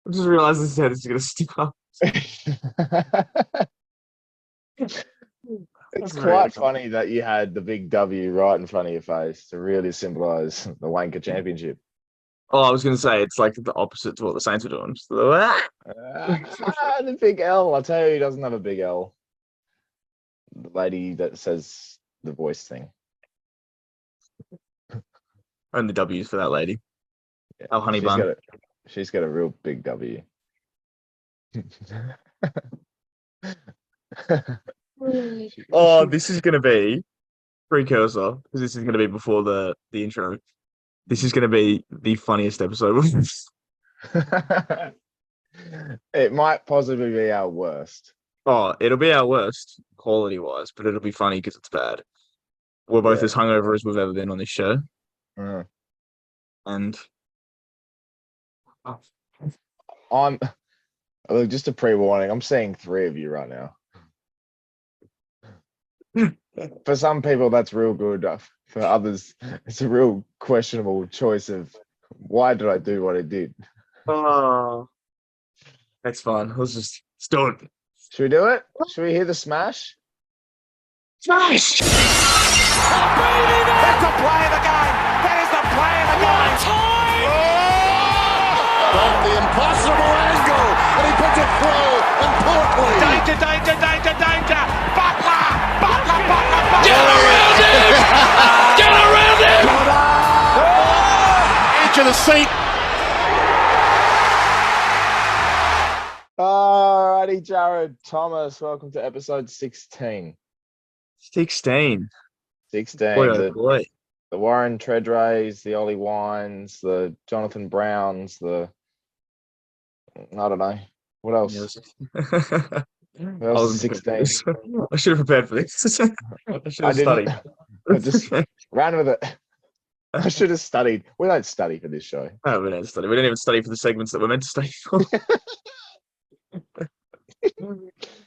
I just realized this head is going to stick up. It's That's very quite funny. funny that you had the big W right in front of your face to really symbolize the Wanker Championship. Oh, I was going to say it's like the opposite to what the Saints were doing. So, The big L. I'll tell you, who doesn't have a big L. The lady that says the voice thing. only W's for that lady. Yeah, Oh, honey bun. she's got a real big W. Oh, this is going to be precursor because this is going to be before the intro. This is going to be the funniest episode. It might possibly be our worst. Oh, it'll be our worst quality wise, but it'll be funny because it's bad. We're both Yeah. as hungover as we've ever been on this show, Uh, and oh, I'm look, just a pre-warning. I'm seeing three of you right now. For some people, that's real good. For others, it's a real questionable choice of why did I do what I did? oh, that's fun. Let's do it. Should we do it? Should we hear the smash? Smash! That's the play of the game. That is the play of the game. Time! From the impossible angle, and he puts it through importantly. Danger, danger, danger, danger. Butler! Butler, Butler, Butler. Get around him! Get around him! Edge of the seat. Alrighty, Jared Thomas, welcome to episode 16. 16. 16. Boy, oh boy. The Warren Treadrays, the Ollie Wines, the Jonathan Browns, I don't know. What else? Yes. What else is 16? I should have prepared for this. I should have studied. I just ran with it. I should have studied. We don't study for this show. Oh, we didn't study. We didn't even study for the segments that we're meant to study for.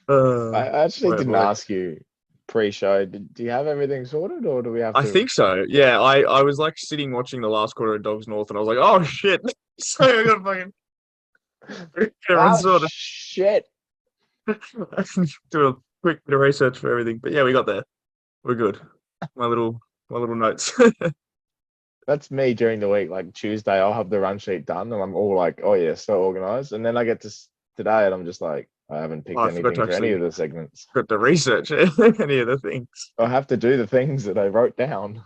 I actually boy, didn't boy. ask you pre-show. Do you have everything sorted, or do we have to? I think so. Yeah, I was like sitting watching the last quarter of Dogs North, and I was like, "Oh shit!" So I got fucking everyone sorted. Shit. Do a quick bit of research for everything, but yeah, we got there. We're good. My little notes. That's me during the week. Like Tuesday, I'll have the run sheet done, and I'm all like, "Oh yeah, so organized." And then I get to today, and I'm just like, I haven't picked I forgot anything to for any actually of the segments. got to research any of the things. I have to do the things that I wrote down.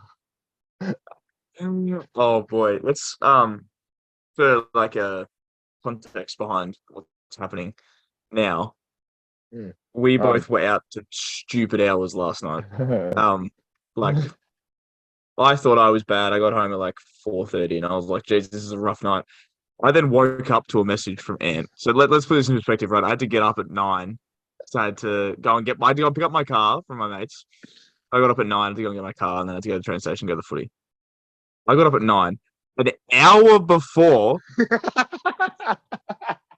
Oh boy, let's for like a context behind what's happening now. Mm. We both were out to stupid hours last night. Like I thought I was bad. I got home at like 4:30, and I was like, "Geez, this is a rough night." I then woke up to a message from Ant. So let's put this in perspective, right? I had to get up at 9. So I had to go and I had to go pick up my car from my mates. I got up at 9 I had to go and get my car, and then I had to go to the train station and go to the footy. I got up at 9. An hour before,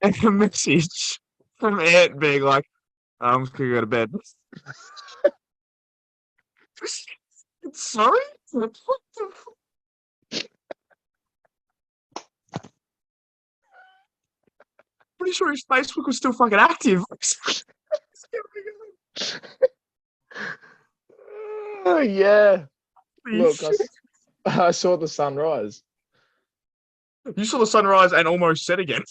and a message from Ant being like, I'm just gonna go to bed. Sorry? What the pretty sure his Facebook was still fucking active. Oh yeah. Look, Shit. I saw the sunrise. You saw the sunrise and almost set again.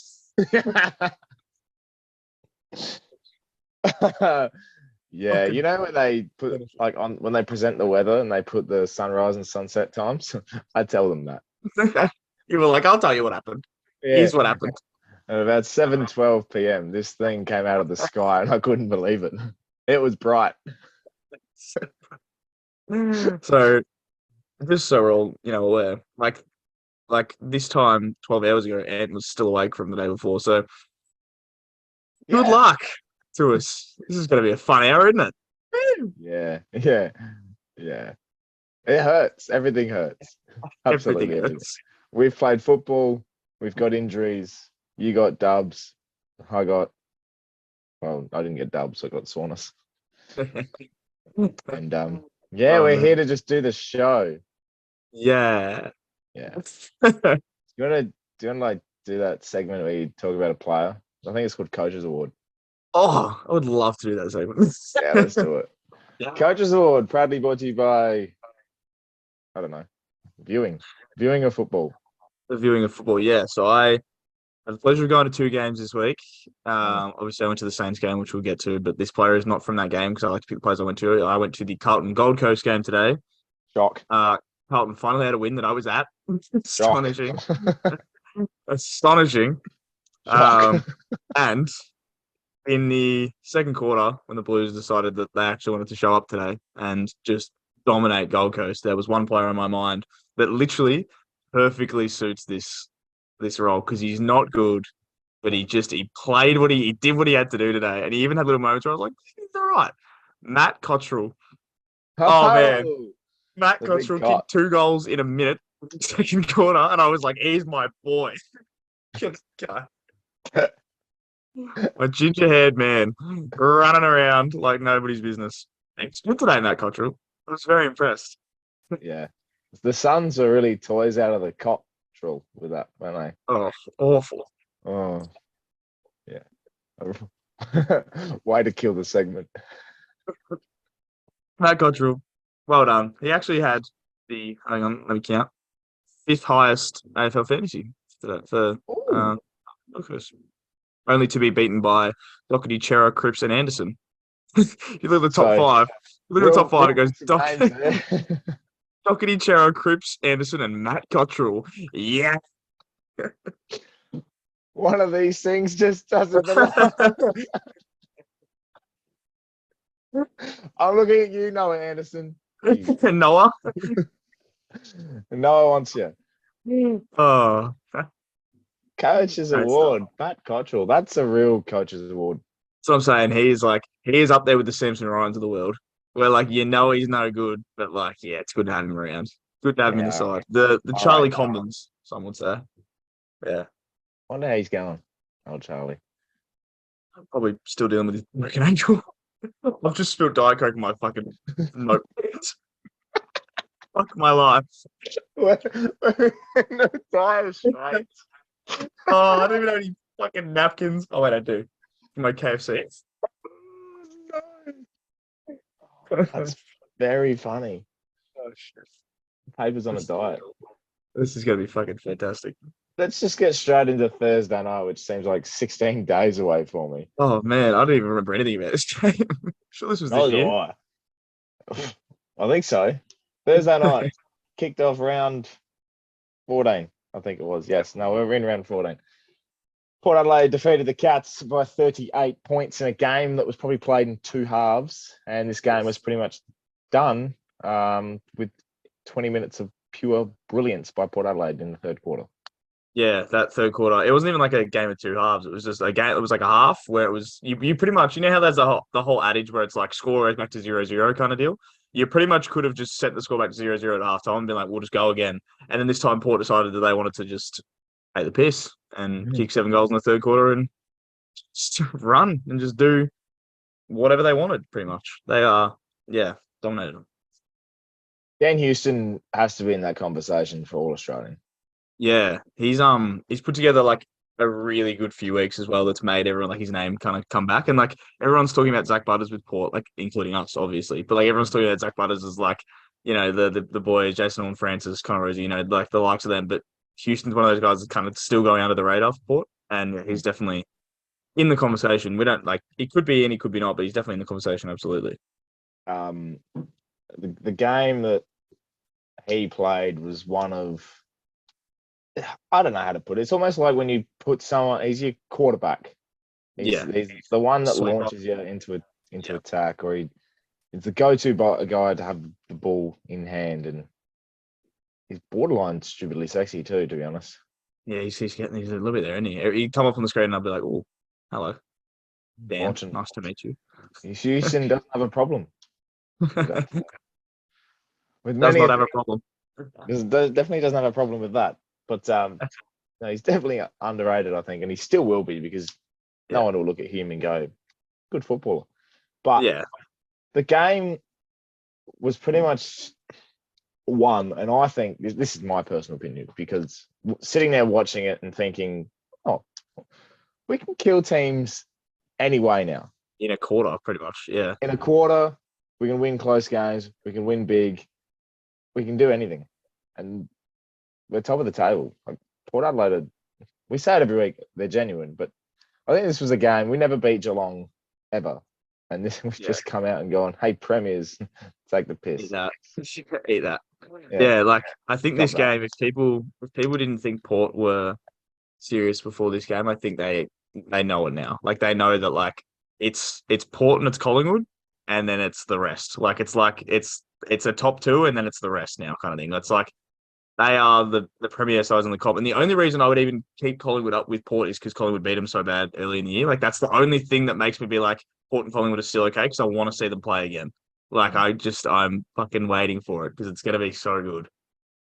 Yeah, you know when they put like on when they present the weather and they put the sunrise and sunset times, I tell them that. You were like, I'll tell you what happened. Here's what happened. And about 7:12 p.m., this thing came out of the sky, and I couldn't believe it. It was bright. So, just so we're all aware, like this time 12 hours ago, Ant was still awake from the day before. So, good Yeah. luck to us. This is going to be a fun hour, isn't it? Yeah. It hurts. Everything hurts. Absolutely Everything hurts. hurts. We've played football. We've got injuries. You got dubs. I didn't get dubs. I got soreness. And we're here to just do the show. Yeah. Yeah. Do you want to like do that segment where you talk about a player? I think it's called Coaches Award. Oh, I would love to do that segment. Yeah, let's do it. Yeah. Coaches Award, proudly brought to you by, I don't know, viewing of football. The viewing of football, yeah. So I had the pleasure of going to 2 games this week. Obviously, I went to the Saints game, which we'll get to, but this player is not from that game because I like to pick the players I went to. I went to the Carlton Gold Coast game today. Shock. Carlton finally had a win that I was at. Shock. Astonishing. Shock. And in the second quarter, when the Blues decided that they actually wanted to show up today and just dominate Gold Coast, there was one player in my mind that literally perfectly suits this role because he's not good, but he played he did what he had to do today, and he even had little moments where I was like, he's all right. Matt Cottrell. Oh man, Matt Cottrell kicked 2 goals in a minute, second quarter, and I was like, he's my boy. A ginger-haired man running around like nobody's business. Thanks. Good today, Matt Cottrell. I was very impressed. Yeah. The Suns are really toys out of the Cottrell with that, weren't they? Oh, awful. Oh, yeah. Way to kill the segment. Matt Cottrell, well done. He actually had hang on, let me count, 5th highest AFL fantasy for Lucas. Only to be beaten by Doherty, Chera, Cripps, and Anderson. You look at the top 5. You look at the top 5, it goes Doherty, Chera, Cripps, Anderson, and Matt Cottrell. Yeah. One of these things just doesn't belong. I'm looking at you, Noah Anderson. Noah. Noah wants you. Oh. Coach's Award, Matt Cottrell. That's a real Coach's Award. That's what I'm saying. He is up there with the Samson Ryans of the world. Where he's no good, but it's good to have him around. Good to have him in the side. The Charlie Combins, some would say. Yeah. Wonder how he's going, old Charlie. I'm probably still dealing with his broken ankle. I've just spilled Diet Coke in my fucking notepad. Fuck my life. We're in the dire straits. Oh, I don't even have any fucking napkins. Oh, wait, I do. In my KFC. No. That's very funny. Oh, shit. Paper's on a diet. This is going to be fucking fantastic. Let's just get straight into Thursday night, which seems like 16 days away for me. Oh, man, I don't even remember anything about this game. Sure this was this year. I think so. Thursday night, kicked off round 14, I think it was. Yes, no, we're in round 14. Port Adelaide defeated the Cats by 38 points in a game that was probably played in 2 halves. And this game was pretty much done with 20 minutes of pure brilliance by Port Adelaide in the third quarter. Yeah, that third quarter. It wasn't even like a game of 2 halves. It was just a game. It was like a half where it was you pretty much, you know how there's the whole adage where it's like score goes back to 0-0 kind of deal. You pretty much could have just set the score back to 0-0 at halftime and been like, we'll just go again. And then this time Port decided that they wanted to just take the piss and kick 7 goals in the third quarter and just run and just do whatever they wanted, pretty much. They dominated them. Dan Houston has to be in that conversation for All Australian. Yeah, he's put together like a really good few weeks as well. That's made everyone his name kind of come back, and everyone's talking about Zach Butters with Port, including us, obviously. But everyone's talking about Zach Butters as the boys, Jason and Francis, Connor Rosie, the likes of them. But Houston's one of those guys that's kind of still going under the radar for Port, and he's definitely in the conversation. We don't he could be and he could be not, but he's definitely in the conversation. Absolutely. The game that he played was one of, I don't know how to put it. It's almost like when you put someone, he's your quarterback. He's the one that launches you into attack, or he's the go-to guy to have the ball in hand, and he's borderline stupidly sexy too, to be honest. Yeah, he's a little bit there, isn't he? He'd come up on the screen and I'd be like, oh, hello. Dan, nice to meet you. Houston doesn't have a problem. Does not have a problem. Definitely doesn't have a problem with that. But no, he's definitely underrated, I think, and he still will be because no one will look at him and go, good footballer. But the game was pretty much won, and I think this is my personal opinion, because sitting there watching it and thinking we can kill teams any way now. In a quarter, pretty much. Yeah. In a quarter, we can win close games. We can win big. We can do anything, and we're top of the table. Like Port Adelaide, we say it every week. They're genuine, but I think this was a game we never beat Geelong ever, and this we've just come out and gone, "Hey, premiers, take the piss." Eat that. Eat that. Yeah. Yeah, like I think Got this that. game, if people didn't think Port were serious before this game, I think they know it now. Like they know that like it's Port and it's Collingwood, and then it's the rest. Like it's a top two, and then it's the rest now, kind of thing. That's like they are the premier sides in the comp. And the only reason I would even keep Collingwood up with Port is because Collingwood beat them so bad early in the year. Like that's the only thing that makes me be like Port and Collingwood are still okay because I want to see them play again. Like I'm fucking waiting for it because it's gonna be so good.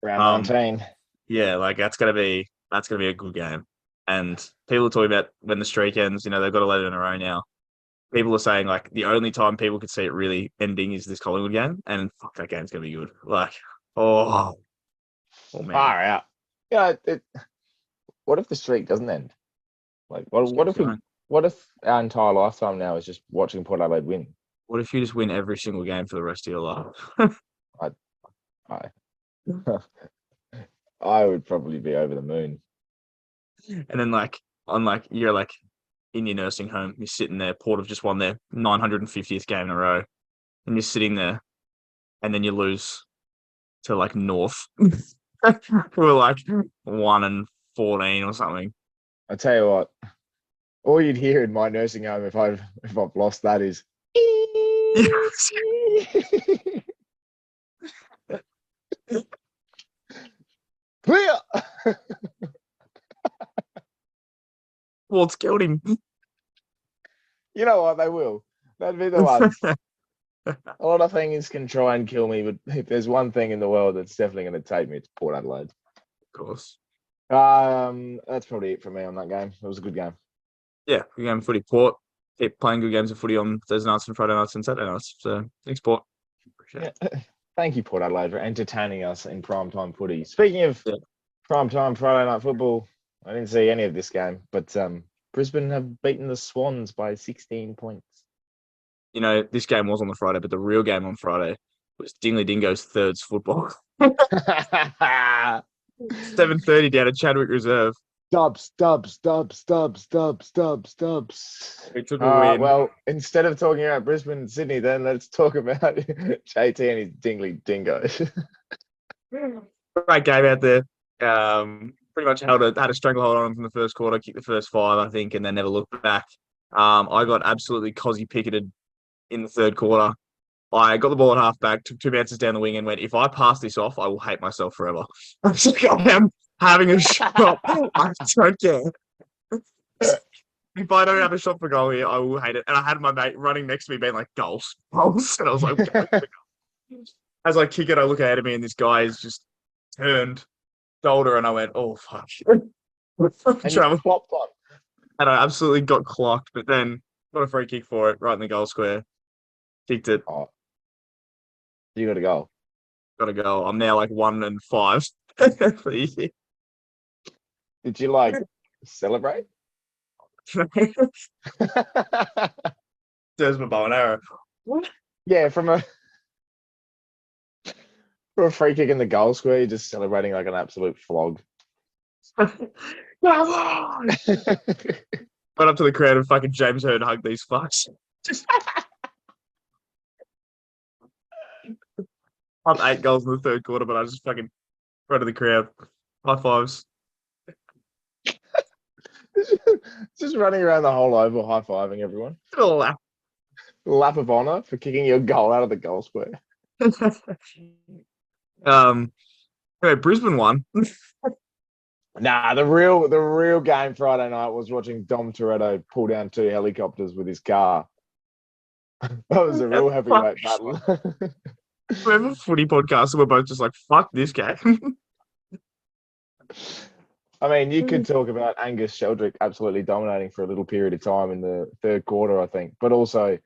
Round 19. Yeah, like that's gonna be a good game. And people are talking about when the streak ends, they've got 11 in a row now. People are saying like the only time people could see it really ending is this Collingwood game, and fuck, that game's gonna be good. Like, oh man, Far out. Yeah. What if the streak doesn't end? Like, what if our entire lifetime now is just watching Port Adelaide win? What if you just win every single game for the rest of your life? I I would probably be over the moon. And then you're like in your nursing home, you're sitting there. Port have just won their 950th game in a row, and you're sitting there, and then you lose to like North, who are like 1-14 or something. I tell you what, all you'd hear in my nursing home if I've lost that is clear. Port's killed him. You know what? They will. That'd be the ones. A lot of things can try and kill me, but if there's one thing in the world that's definitely going to take me, it's Port Adelaide. Of course. That's probably it for me on that game. It was a good game. Yeah, good game of footy. Port keep playing good games of footy on Thursday nights and Friday nights and Saturday nights. So thanks, Port. Appreciate it. Thank you, Port Adelaide, for entertaining us in primetime footy. Speaking of primetime Friday night football, I didn't see any of this game, but Brisbane have beaten the Swans by 16 points. This game was on the Friday, but the real game on Friday was Dingley Dingo's thirds football. 7:30 down at Chadwick Reserve. Dubs. We took a win. Well, instead of talking about Brisbane and Sydney, then let's talk about JT and his Dingley Dingoes. Great game out there. Pretty much had a stranglehold on him from the first quarter, kicked the first 5, I think, and then never looked back. I got absolutely cosy picketed in the third quarter. I got the ball at halfback, took 2 bounces down the wing, and went, if I pass this off, I will hate myself forever. I was like, I am having a shot. I don't care. If I don't have a shot for goal here, I will hate it. And I had my mate running next to me being like, goals. And I was like, as I kick it, I look ahead of me, and this guy is just turned shoulder, and I went, oh, fuck. And you flopped on. And I absolutely got clocked, but then got a free kick for it right in the goal square. Kicked it. Oh. You got to go. Got to go. I'm now like 1-5 for the year. Did you celebrate? There's my bow and arrow. What? Yeah, from a free kick in the goal square, you're just celebrating like an absolute flog. Come on! Went up to the crowd and fucking James Heard hugged these fucks. Up 8 goals in the third quarter, but I just fucking front of the crowd. High fives. Just running around the whole oval, high fiving everyone. Lap. Lap of honor for kicking your goal out of the goal square. Anyway, Brisbane won. Nah, the real game Friday night was watching Dom Toretto pull down 2 helicopters with his car. That was a real heavyweight battle. Remember footy podcasts, we're both just like, fuck this game. I mean, you could talk about Angus Sheldrick absolutely dominating for a little period of time in the third quarter, I think. But also,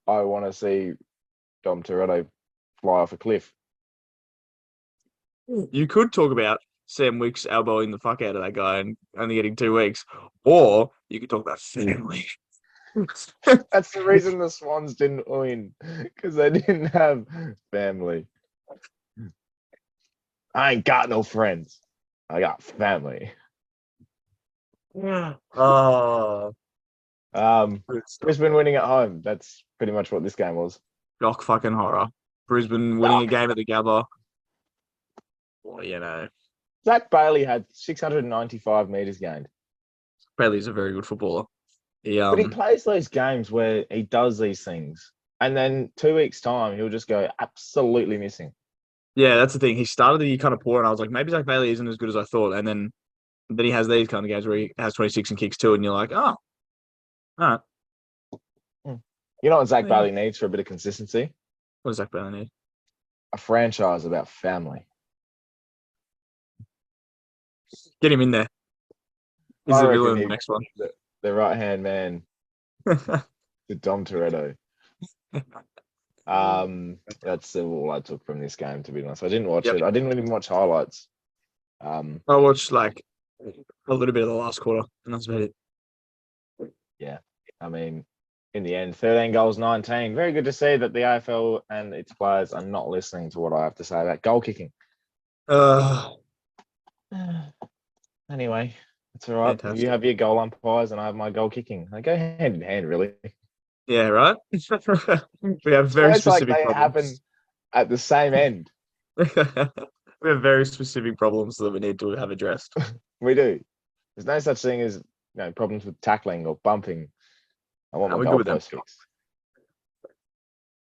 I want to see Dom Toretto fly off a cliff. You could talk about Sam Wicks elbowing the fuck out of that guy and only getting 2 weeks. Or you could talk about family. That's the reason the Swans didn't win, because they didn't have family. I ain't got no friends. I got family. Oh, Brisbane winning at home. That's pretty much what this game was. shock fucking horror. Brisbane winning a game at the Gabba. Well, you know, Zach Bailey had 695 meters gained. Bailey's a very good footballer. But he plays those games where he does these things, and then 2 weeks' time, he'll just go absolutely missing. Yeah, that's the thing. He started the year kind of poor, and I was like, maybe Zach Bailey isn't as good as I thought. And then he has these kind of games where he has 26 and kicks 2, and you're like, oh, all right. You know what Zach Bailey needs for a bit of consistency? What does Zach Bailey need? A franchise about family. Get him in there. He's I the reckon villain in the he- next one. The right-hand man to Dom Toretto. That's all I took from this game, to be honest. I didn't watch it. I didn't even watch highlights. I watched like a little bit of the last quarter, and that's about it. Yeah, I mean, in the end, 13 goals, 19. Very good to see that the AFL and its players are not listening to what I have to say about goal kicking. Anyway, it's all right. Fantastic. You have your goal umpires, and I have my goal kicking. They go hand in hand, really. Yeah, right. We have very It's like specific they happen problems. at the same end. We have very specific problems that we need to have addressed. We do. There's no such thing as problems with tackling or bumping. I want No, my we're good with goalpost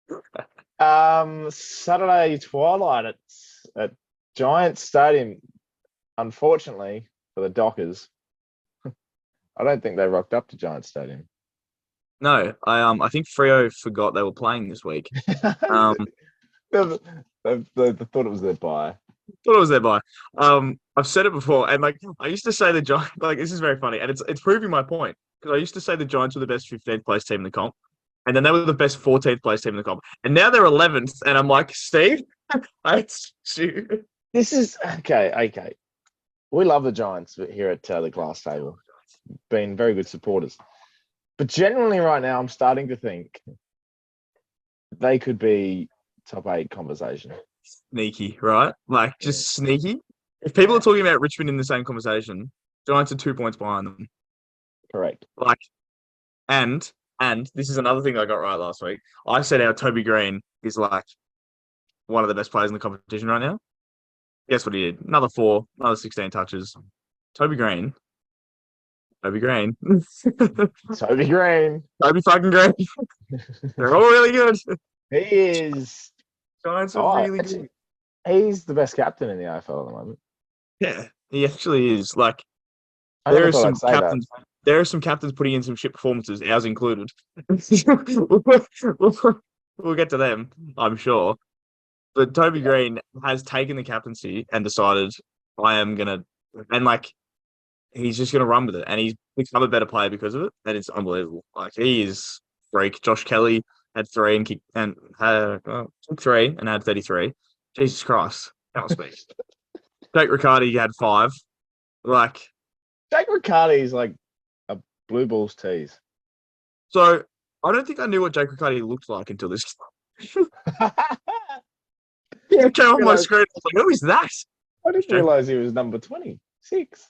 that. fixed. Saturday twilight at Giants Stadium. Unfortunately for the Dockers, I don't think they rocked up to Giants Stadium. No, I think Freo forgot they were playing this week. they thought it was their bye. Thought it was their bye. I've said it before, and like I used to say the Giants. Like this is very funny, and it's proving my point because I used to say the Giants were the best 15th place team in the comp, and then they were the best 14th place team in the comp, and now they're 11th, and I'm like, Steve, This is okay. We love the Giants here at the Glass Table. Been very good supporters. But generally right now, I'm starting to think they could be top 8 conversation. Sneaky, right? Like just sneaky. If people are talking about Richmond in the same conversation, Giants are 2 points behind them. Correct. Like, and this is another thing I got right last week. I said our Toby Green is like one of the best players in the competition right now. Guess what he did? Another 16 touches. Toby Green. Toby Green. Toby fucking Green. They're all really good. He is. Giants are really good. He's the best captain in the AFL at the moment. Yeah, he actually is. Like, I there never are thought some I'd say captains. There are some captains putting in some shit performances, ours included. We'll get to them, I'm sure. But Toby Green has taken the captaincy and decided I am gonna, and like he's just gonna run with it, and he's become a better player because of it, and it's unbelievable. Like he is freak. Josh Kelly had 3 and kicked and took 3 and had 33. Jesus Christ, can't speak. Jake Riccardi had 5. Like Jake Riccardi is like a blue balls tease. so, I don't think I knew what Jake Riccardi looked like until this. Yeah, it came on my screen. I was like, who is that? I didn't realize he was number 26.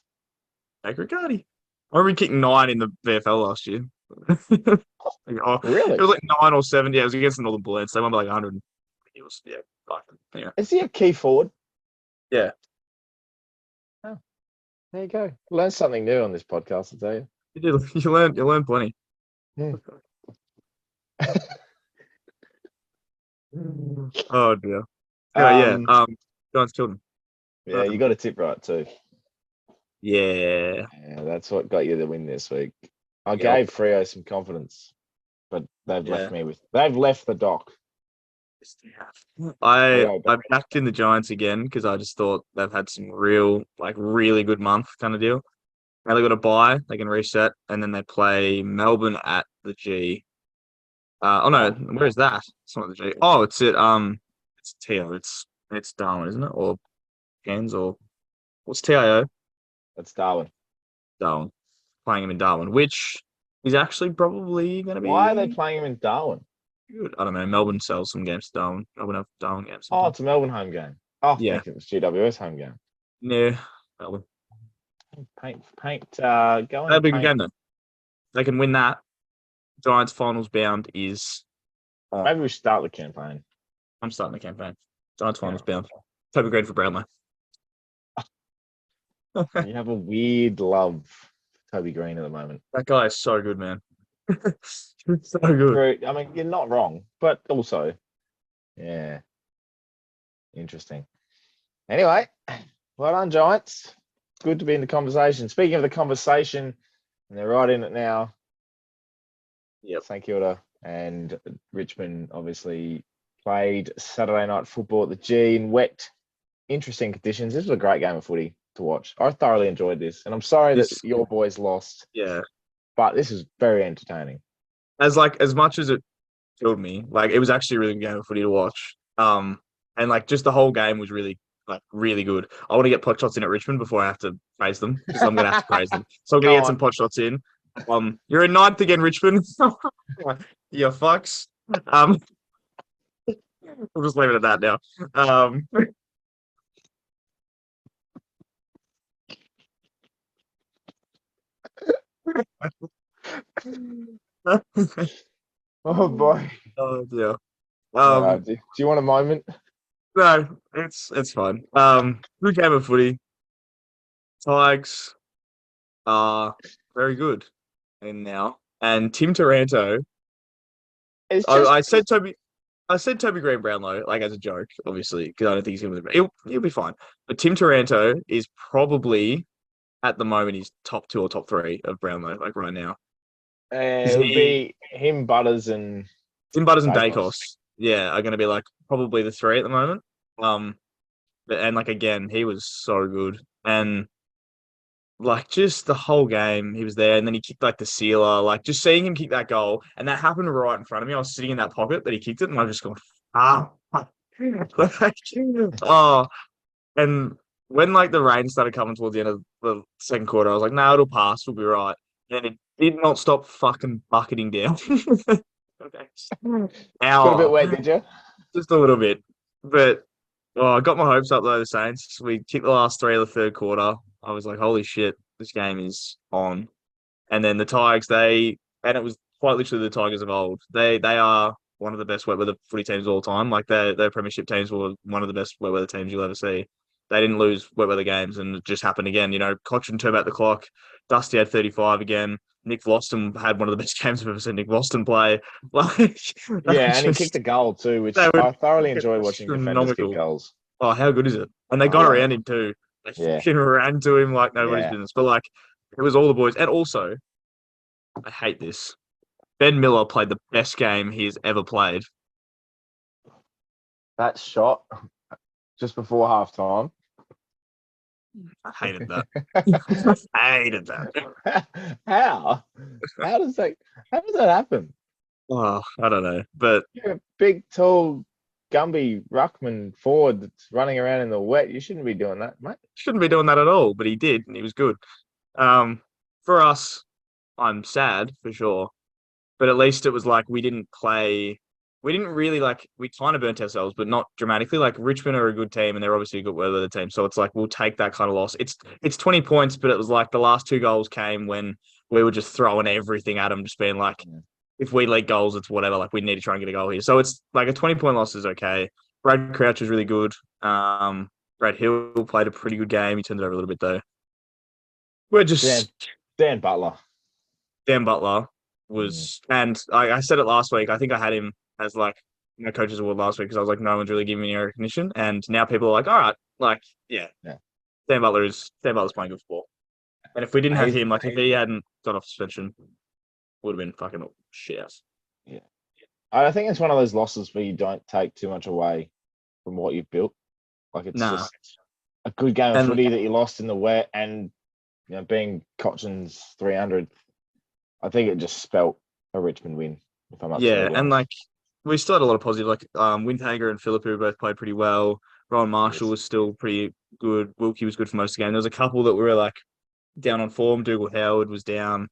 Jake Riccardi. I remember kicking 9 in the VFL last year. Really? It was like 9 or 7. Yeah, it was against the Northern Bullets. They won by like 100. It was, yeah. Anyway. Is he a key forward? Yeah. Oh, there you go. Learn something new on this podcast, I'll tell you. You learn plenty. Yeah. Oh dear. Anyway, Giants killed him. Yeah, you got a tip right too. Yeah. Yeah, that's what got you the win this week. I gave Freo some confidence, but they've left the dock. I backed in the Giants again because I just thought they've had some really good month kind of deal. Now they got a bye, they can reset, and then they play Melbourne at the G. Where is that? It's not the G. Oh, it's at it's Teo. It's Darwin, isn't it? Or Cairns or What's TIO? That's Darwin. Darwin. Playing him in Darwin, which is actually probably going to be Why are they playing him in Darwin? good. I don't know. Melbourne sells some games to Darwin. Melbourne have Darwin games. Oh, Sometimes. it's a Melbourne home game. Oh, I Yeah. think it was GWS home game. Yeah. Melbourne. Go That'd and be a good paint. game, though. They can win that. Giants finals bound is on. Maybe we should start the campaign. I'm starting the campaign. Giants finals Yeah. bound. Toby Green for Brownlow. You have a weird love for Toby Green at the moment. That guy is so good, man. So good. I mean, you're not wrong, but also, yeah, interesting. Anyway, well done, Giants. Good to be in the conversation. Speaking of the conversation, and they're right in it now. Yep. St Kilda and Richmond obviously played Saturday night football at the G in wet, interesting conditions. This was a great game of footy to watch. I thoroughly enjoyed this, and I'm sorry that your boys lost. Yeah. But this is very entertaining. As much as it killed me, like it was actually a really good game of footy to watch. And like just the whole game was really good. I want to get pot shots in at Richmond before I have to praise them because I'm gonna have to praise them. So I'm gonna get some pot shots in. You're in ninth again, Richmond. You fucks. We'll just leave it at that now. Oh boy. Oh dear. Do you want a moment? No, it's fine. Good game of footy. Tigers are very good in now. And Tim Taranto. I said Toby Green Brownlow, like as a joke, obviously, because I don't think he's gonna he'll be fine. But Tim Taranto is probably at the moment he's top 2 or top 3 of Brownlow, like right now. It would be him, Butters, and Tim Butters and Dacos, yeah, are gonna be like probably the 3 at the moment. And like again, he was so good. And like just the whole game, he was there, and then he kicked like the sealer. Like just seeing him kick that goal, and that happened right in front of me. I was sitting in that pocket that he kicked it, and I just gone, oh. And when like the rain started coming towards the end of the second quarter, I was like, "No, it'll pass. We'll be right." And it did not stop fucking bucketing down. Okay. Got a bit wet, did you? Just a little bit, but I got my hopes up though. The Saints, we kicked the last 3 of the third quarter. I was like, holy shit, this game is on. And then the Tigers, and it was quite literally the Tigers of old. They are one of the best wet weather footy teams of all time. Like their premiership teams were one of the best wet weather teams you'll ever see. They didn't lose wet weather games, and it just happened again. You know, Cochrane turned back the clock. Dusty had 35 again. Nick Vlaston had one of the best games I've ever seen Nick Vlaston play. Like, yeah, and he kicked a goal too, which I thoroughly enjoy watching defenders kick goals. Oh, how good is it? And they got around him too. They fucking ran to him like nobody's business. But like, it was all the boys. And also, I hate this. Ben Miller played the best game he's ever played. That shot just before halftime. I hated that. I hated that. How does that happen? Oh, I don't know. But You're a big, tall, Gumby ruckman forward that's running around in the wet. You shouldn't be doing that, mate. Shouldn't be doing that at all, but he did, and he was good. For us, I'm sad for sure. But at least it was like we didn't really we kind of burnt ourselves, but not dramatically. Like Richmond are a good team and they're obviously a good weather team. So it's like we'll take that kind of loss. It's 20 points, but it was like the last 2 goals came when we were just throwing everything at them, just being like, if we leak goals, it's whatever. Like we need to try and get a goal here. So it's like a 20-point loss is okay. Brad Crouch was really good. Brad Hill played a pretty good game. He turned it over a little bit though. We're just Dan Butler. Dan Butler was, and I said it last week. I think I had him as like coaches award last week because I was like, no one's really giving me any recognition, and now people are like, all right, like Dan Butler's playing good football. And if we didn't have him, like if he hadn't got off suspension, would have been fucking shit. Yeah, I think it's one of those losses where you don't take too much away from what you've built. Like it's just a good game of footy that you lost in the wet, and being Cochrane's 300th, I think it just spelt a Richmond win. If I'm not and like we still had a lot of positive. Like Windhager and Philippou both played pretty well. Ron Marshall Yes. was still pretty good. Wilkie was good for most of the game. There was a couple that were like down on form. Dougal Howard was down.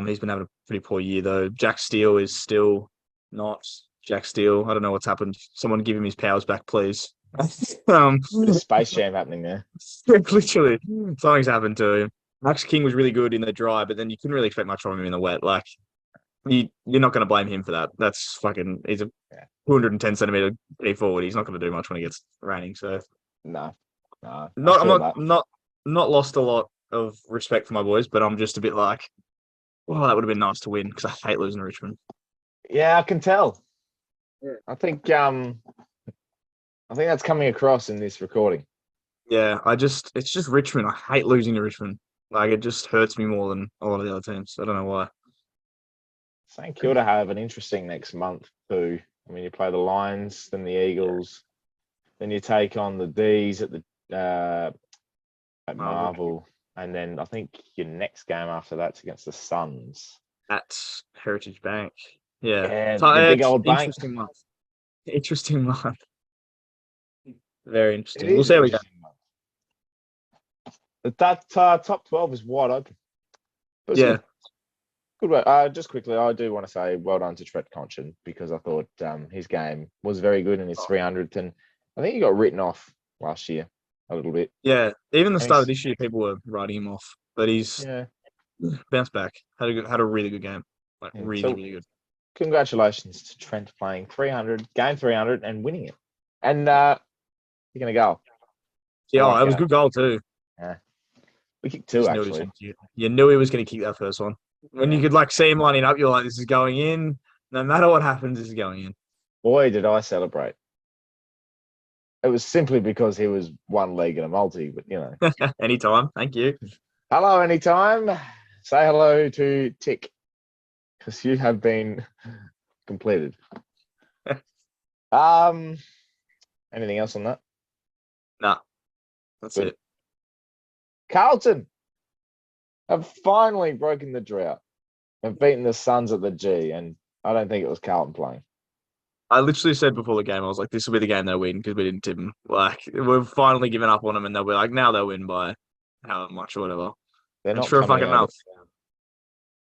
He's been having a pretty poor year though. Jack Steele is still not Jack Steele. I don't know what's happened. Someone give him his powers back, please. There's Space Jam happening there. Literally, something's happened to him. Max King was really good in the dry, but then you couldn't really expect much from him in the wet. Like, you're not going to blame him for that. That's fucking. He's a 210 centimeter D forward. He's not going to do much when it gets raining. So, No. I not I'm feel not that. not lost a lot of respect for my boys, but I'm just a bit like, well, that would have been nice to win because I hate losing to Richmond. Yeah, I can tell. Yeah. I think that's coming across in this recording. Yeah, it's just Richmond. I hate losing to Richmond. Like, it just hurts me more than a lot of the other teams. I don't know why. St Kilda have an interesting next month too. I mean, you play the Lions, then the Eagles, then you take on the D's at at Marvel, and then I think your next game after that's against the Suns at Heritage Bank. Yeah. Yeah, So, the big old bank. interesting month. Interesting month. Very It interesting. We'll is see how we go. interesting. That top 12 is wide open. But it's Yeah. good work. Just quickly, I do want to say well done to Tret Conchin because I thought his game was very good in his 300th, and I think he got written off last year a little bit. Yeah. Even the And start of he's- this year, people were writing him off, but he's Yeah, bounced back. Had a really good game. Like, Yeah, really, so- really good. congratulations to Trent playing 300, game 300, and winning it. And you're gonna go. Yeah, like it was a good goal too. We kicked two Just knew he was actually. gonna kick it. You knew he was going to kick that first one. When you could like see him lining up, you're like, this is going in. No matter what happens, this is going in. Boy, did I celebrate. It was simply because he was one leg in a multi, but you know. Anytime. Thank you. Hello, anytime. Say hello to Tick, because you have been completed. Anything else on that? Nah, that's Good. it. Carlton have finally broken the drought. Have beaten the Suns at the G, and I don't think it was Carlton playing. I literally said before the game, I was like, this will be the game they'll win because we didn't tip them. Like, we've finally given up on them and they'll be like, now they'll win by however much or whatever. They're And not sure coming fucking out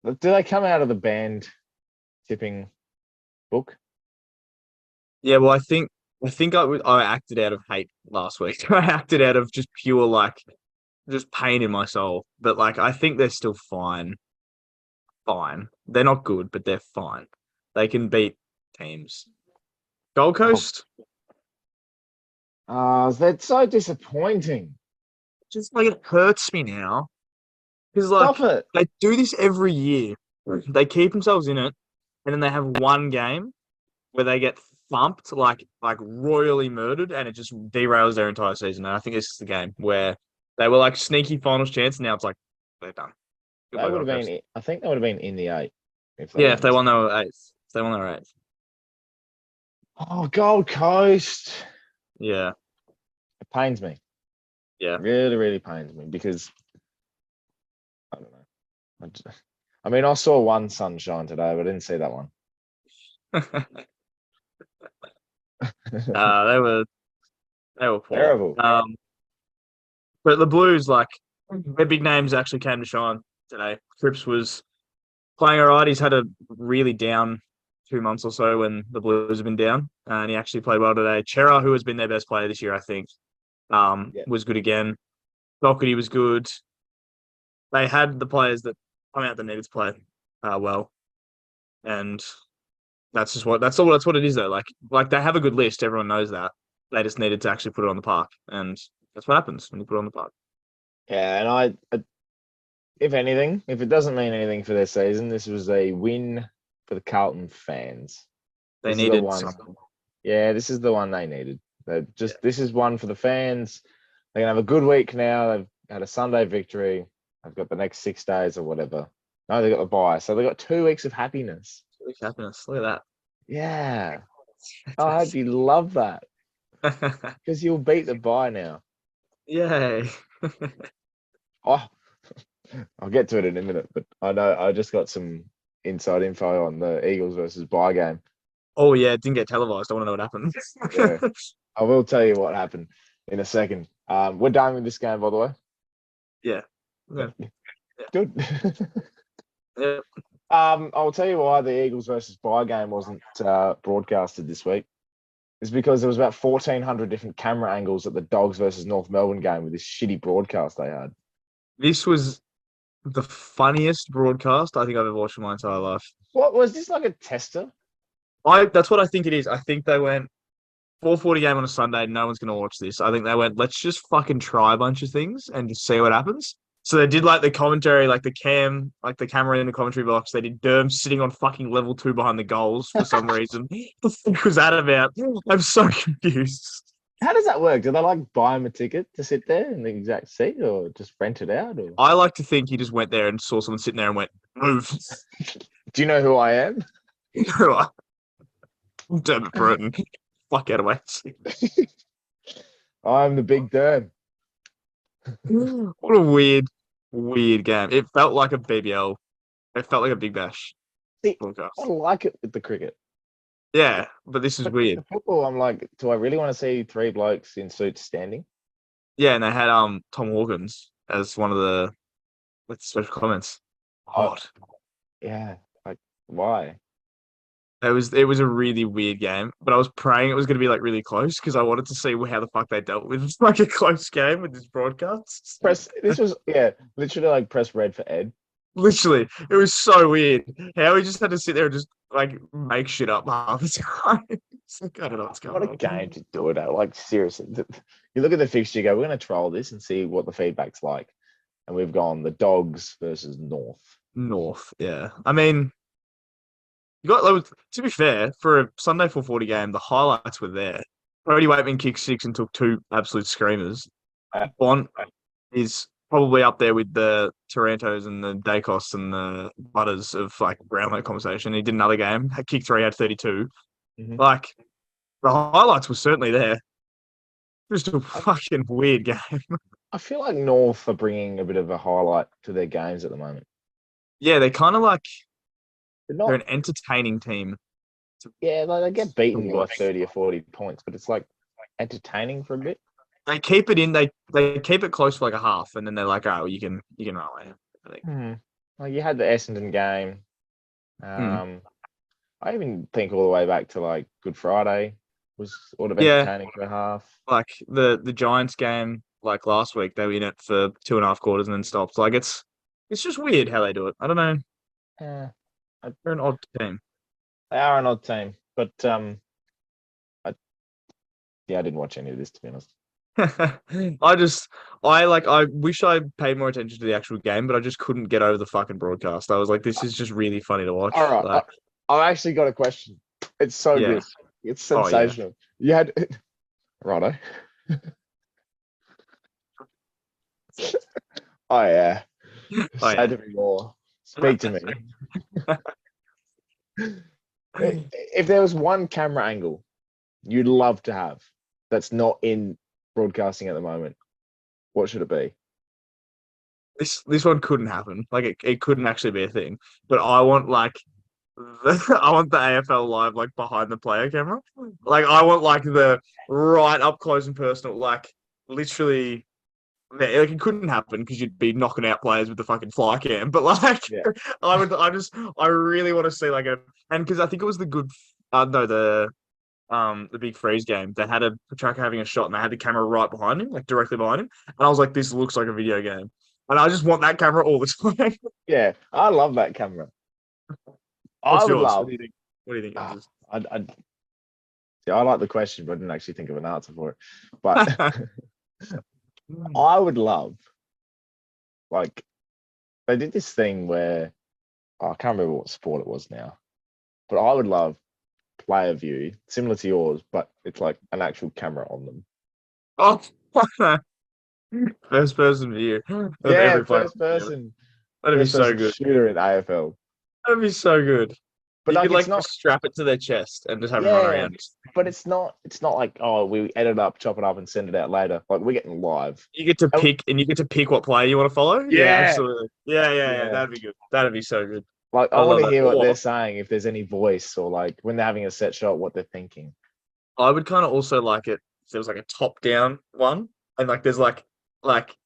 enough. Do they come out of the band tipping book? Yeah, well, I think I acted out of hate last week. I acted out of just pure, like, just pain in my soul. But, like, I think they're still fine. Fine. They're not good, but they're fine. They can beat teams. Gold Coast? That's so disappointing. Just, like, it hurts me now. Because, like, Stop it. they do this every year. They keep themselves in it, and then they have one game where they get thumped, like royally murdered, and it just derails their entire season. And I think this is the game where they were like sneaky finals chance, and now it's like they're done. They would have been. I think they would have been in the 8. If they won, they were eighth. If they won, they were eighth. Oh, Gold Coast. Yeah, It pains me. Yeah. It really, really pains me because I don't know. I mean, I saw one sunshine today, but I didn't see that one. they were poor. Terrible. But the Blues, like their big names, actually came to shine today. Cripps was playing all right. He's had a really down 2 months or so when the Blues have been down, and he actually played well today. Chera, who has been their best player this year, I think, was good again. Doherty was good. They had the players that come out that needed to play well, and that's what it is though. Like they have a good list. Everyone knows that. They just needed to actually put it on the park, and that's what happens when you put it on the park. Yeah, and I if anything, if it doesn't mean anything for their season, this was a win for the Carlton fans. They This is needed the one. something. Yeah, this is the one they needed. This is one for the fans. They're gonna have a good week now. They've had a Sunday victory. They've got the next 6 days or whatever. No, they got the bye, so they got 2 weeks of happiness. Happiness. Look at Yeah, I hope you love that that. because you'll beat the bye now. Yay. Oh, I'll get to it in a minute, but I know I just got some inside info on the Eagles versus bye game. Oh yeah, it didn't get televised. I want to know what happened. Yeah. I will tell you what happened in a second. We're done with this game, by the way. Yeah. Good. Yeah. I'll tell you why the Eagles versus Buy game wasn't broadcasted this week. It's because there was about 1,400 different camera angles at the Dogs versus North Melbourne game with this shitty broadcast they had. This was the funniest broadcast I think I've ever watched in my entire life. What was this, like a tester? That's what I think it is. I think they went 4:40 game on a Sunday. No one's gonna watch this. I think they went, let's just fucking try a bunch of things and just see what happens. So they did like the commentary, like the camera in the commentary box. They did Derm sitting on fucking level 2 behind the goals for some reason. What the fuck was that about? I'm so confused. How does that work? Do they like buy him a ticket to sit there in the exact seat, or just rent it out? Or I like to think he just went there and saw someone sitting there and went, move. do you know who I am? Dermot Burton. Fuck out of my seat. I'm the big Derm. What a weird game. It felt like a BBL. It felt like a Big Bash See, broadcast. I like it with the cricket. Yeah, but this is But weird. the football, I'm like, do I really want to see three blokes in suits standing? Yeah, and they had Tom Hawkins as one of the special comments. Hot. Yeah, like why? It was a really weird game, but I was praying it was going to be like really close because I wanted to see how the fuck they dealt with like a close game with this broadcast. This was literally like press red for Ed. Literally, it was so weird how he just had to sit there and just like make shit up half the time. It's like, I don't know what's going What on. a game to do it at. Like seriously, you look at the fixture, you go, we're going to trial this and see what the feedback's like. And we've gone the Dogs versus North, yeah. I mean, you got like, to be fair, for a Sunday 4:40 game, the highlights were there. Brody Waitman kicked 6 and took 2 absolute screamers. Bont is probably up there with the Tarantos and the Dacos and the Butters of like Brownlow conversation. He did another game, had kicked 3, had 32. Mm-hmm. Like the highlights were certainly there. Just a fucking weird game. I feel like North are bringing a bit of a highlight to their games at the moment. Yeah, they're kind of like They're they're an entertaining team. Yeah, like they get beaten by watch. 30 or 40 points, but it's like entertaining for a bit. They keep it in. They keep it close for like a half, and then they're like, "Oh, you can run away." I think. Like you had the Essendon game. I even think all the way back to like Good Friday was sort of entertaining for a half. Like the Giants game, like last week, they were in it for 2.5 quarters and then stopped. Like it's just weird how they do it. I don't know. Yeah, They're an odd team. they are an odd team, but I didn't watch any of this, to be honest. I wish I paid more attention to the actual game, but I just couldn't get over the fucking broadcast. I was like, this is just really funny to watch. All right, Like, I've actually got a question. It's so good. It's sensational. You had righto. Oh yeah. Say to me more. Speak to me. If there was one camera angle you'd love to have that's not in broadcasting at the moment, what should it be? This one couldn't happen. Like it couldn't actually be a thing. But I want like I want the AFL live like behind the player camera. Like I want like the right up close and personal, like literally. Like it couldn't happen because you'd be knocking out players with the fucking fly cam. But like, I really want to see like and because I think it was the Big Freeze game. They had a tracker having a shot and they had the camera right behind him, like directly behind him. And I was like, this looks like a video game. And I just want that camera all the time. Yeah, I love that camera. What's I would yours? love. What do you think? What do you think? I like the question, but I didn't actually think of an answer for it. But I would love, like, they did this thing where I can't remember what sport it was now, but I would love player view, similar to yours, but it's like an actual camera on them. Oh, first person view. Yeah, first person. That'd be so good. Shooter in AFL. That'd be so good. But you like, could like it's not, strap it to their chest and just have them run around. but it's not like, oh, we edit up, chop it up, and send it out later. Like we're getting live. You get to pick, and you get to pick what player you want to follow. Yeah. Absolutely. Yeah. That'd be good. That'd be so good. Like, I I want love to that. hear what Or they're saying, if there's any voice or like when they're having a set shot, what they're thinking. I would kind of also like it if there was like a top-down one, and like there's like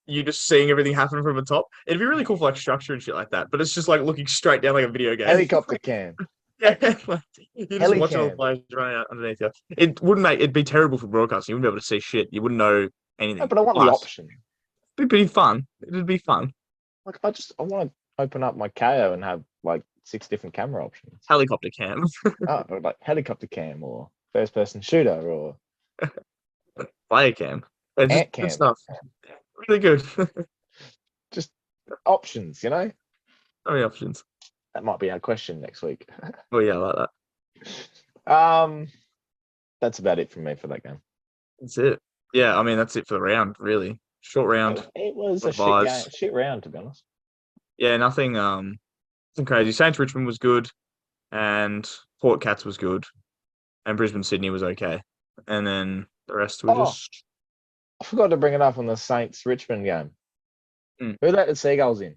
you just seeing everything happen from the top. It'd be really cool for like structure and shit like that. But it's just like looking straight down like a video game. Helicopter cam. Yeah, like, you're just watching all the Helicam. players running out underneath you. It wouldn't make it'd be terrible for broadcasting. You wouldn't be able to see shit. You wouldn't know No, anything. but I want the But option. it'd be fun. It'd be fun. Like, I want to open up my KO and have like 6 different camera options. Helicopter cam, Or like helicopter cam or first person shooter or player cam. It's just ant good cam. stuff. Really good. Just options, you know? So many options. That might be our question next week. Oh yeah, I like that. That's about it from me for that game. That's it. Yeah, I mean that's it for the round, really. Short round. It was a Good shit vibes. game, shit round, to be honest. Yeah, nothing crazy. Saints Richmond was good, and Port Cats was good, and Brisbane Sydney was okay. And then the rest were Oh. just I forgot to bring it up on the Saints Richmond game. Mm. Who let the Seagulls in?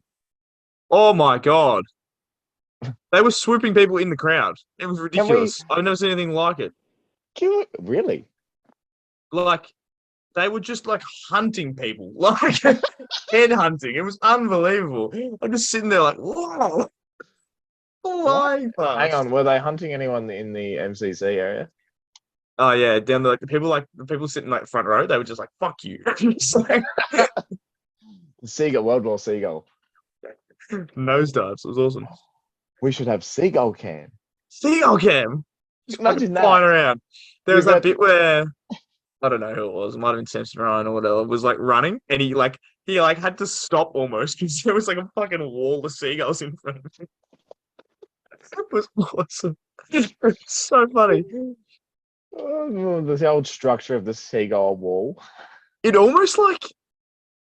oh my god. They were swooping people in the crowd. It was ridiculous. I've never seen anything like it. Really? Like they were just like hunting people, like head hunting. It was unbelievable. I'm just sitting there like, whoa, flying past. Hang on, were they hunting anyone in the MCC area? Oh yeah, down the the people sitting like front row. They were just like, "Fuck you." Just like, The Seagull, World War Seagull. nosedives. It was awesome. We should have Seagull cam. Seagull cam. Just Imagine that. flying around. There was You that got- bit where I don't know who it was. It might have been Samson Ryan or whatever. Was like running, and he had to stop almost because there was like a fucking wall of seagulls in front of him. It was awesome. It was so funny. Oh, the old structure of the Seagull wall. It almost like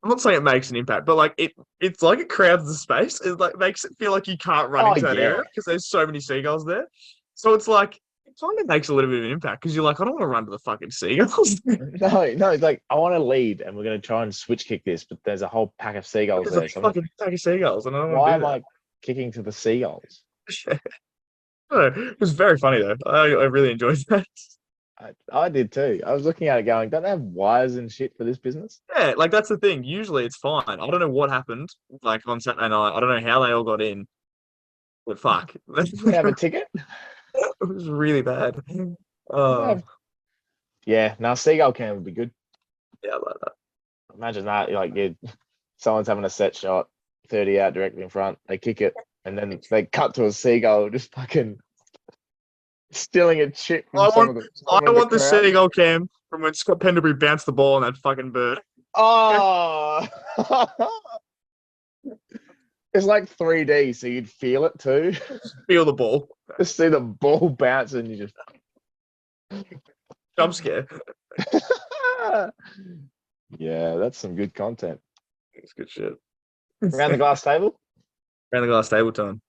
I'm not saying it makes an impact, but like it's like it crowds the space. It like makes it feel like you can't run Oh, into that yeah. area because there's so many seagulls there. So it's like it kind of makes a little bit of an impact because you're like, I don't want to run to the fucking seagulls. No, it's like I want to lead, and we're going to try and switch kick this, but there's a whole pack of seagulls There's there. a So I'm like, fucking pack of seagulls, and I don't why want to am do I kicking to the seagulls? that. I don't know. It was very funny though. I really enjoyed that. I did too. I was looking at it going, don't they have wires and shit for this business? Yeah, like that's the thing. Usually it's fine. I don't know what happened. Like on Saturday night, I don't know how they all got in. But fuck, They have a ticket? it was really bad. Yeah, now Seagull cam would be good. Yeah, I like that. Imagine that, like someone's having a set shot, 30 out directly in front, they kick it, and then they cut to a seagull just fucking stealing a chip. I want the crowd. seagull cam from when Scott Pendlebury bounced the ball on that fucking bird. Oh, it's like 3D, so you'd feel it too. Feel the ball. Just see the ball bounce, and you just Jump scare. yeah, that's some good content. It's good shit. Around the glass table, Around the glass table time.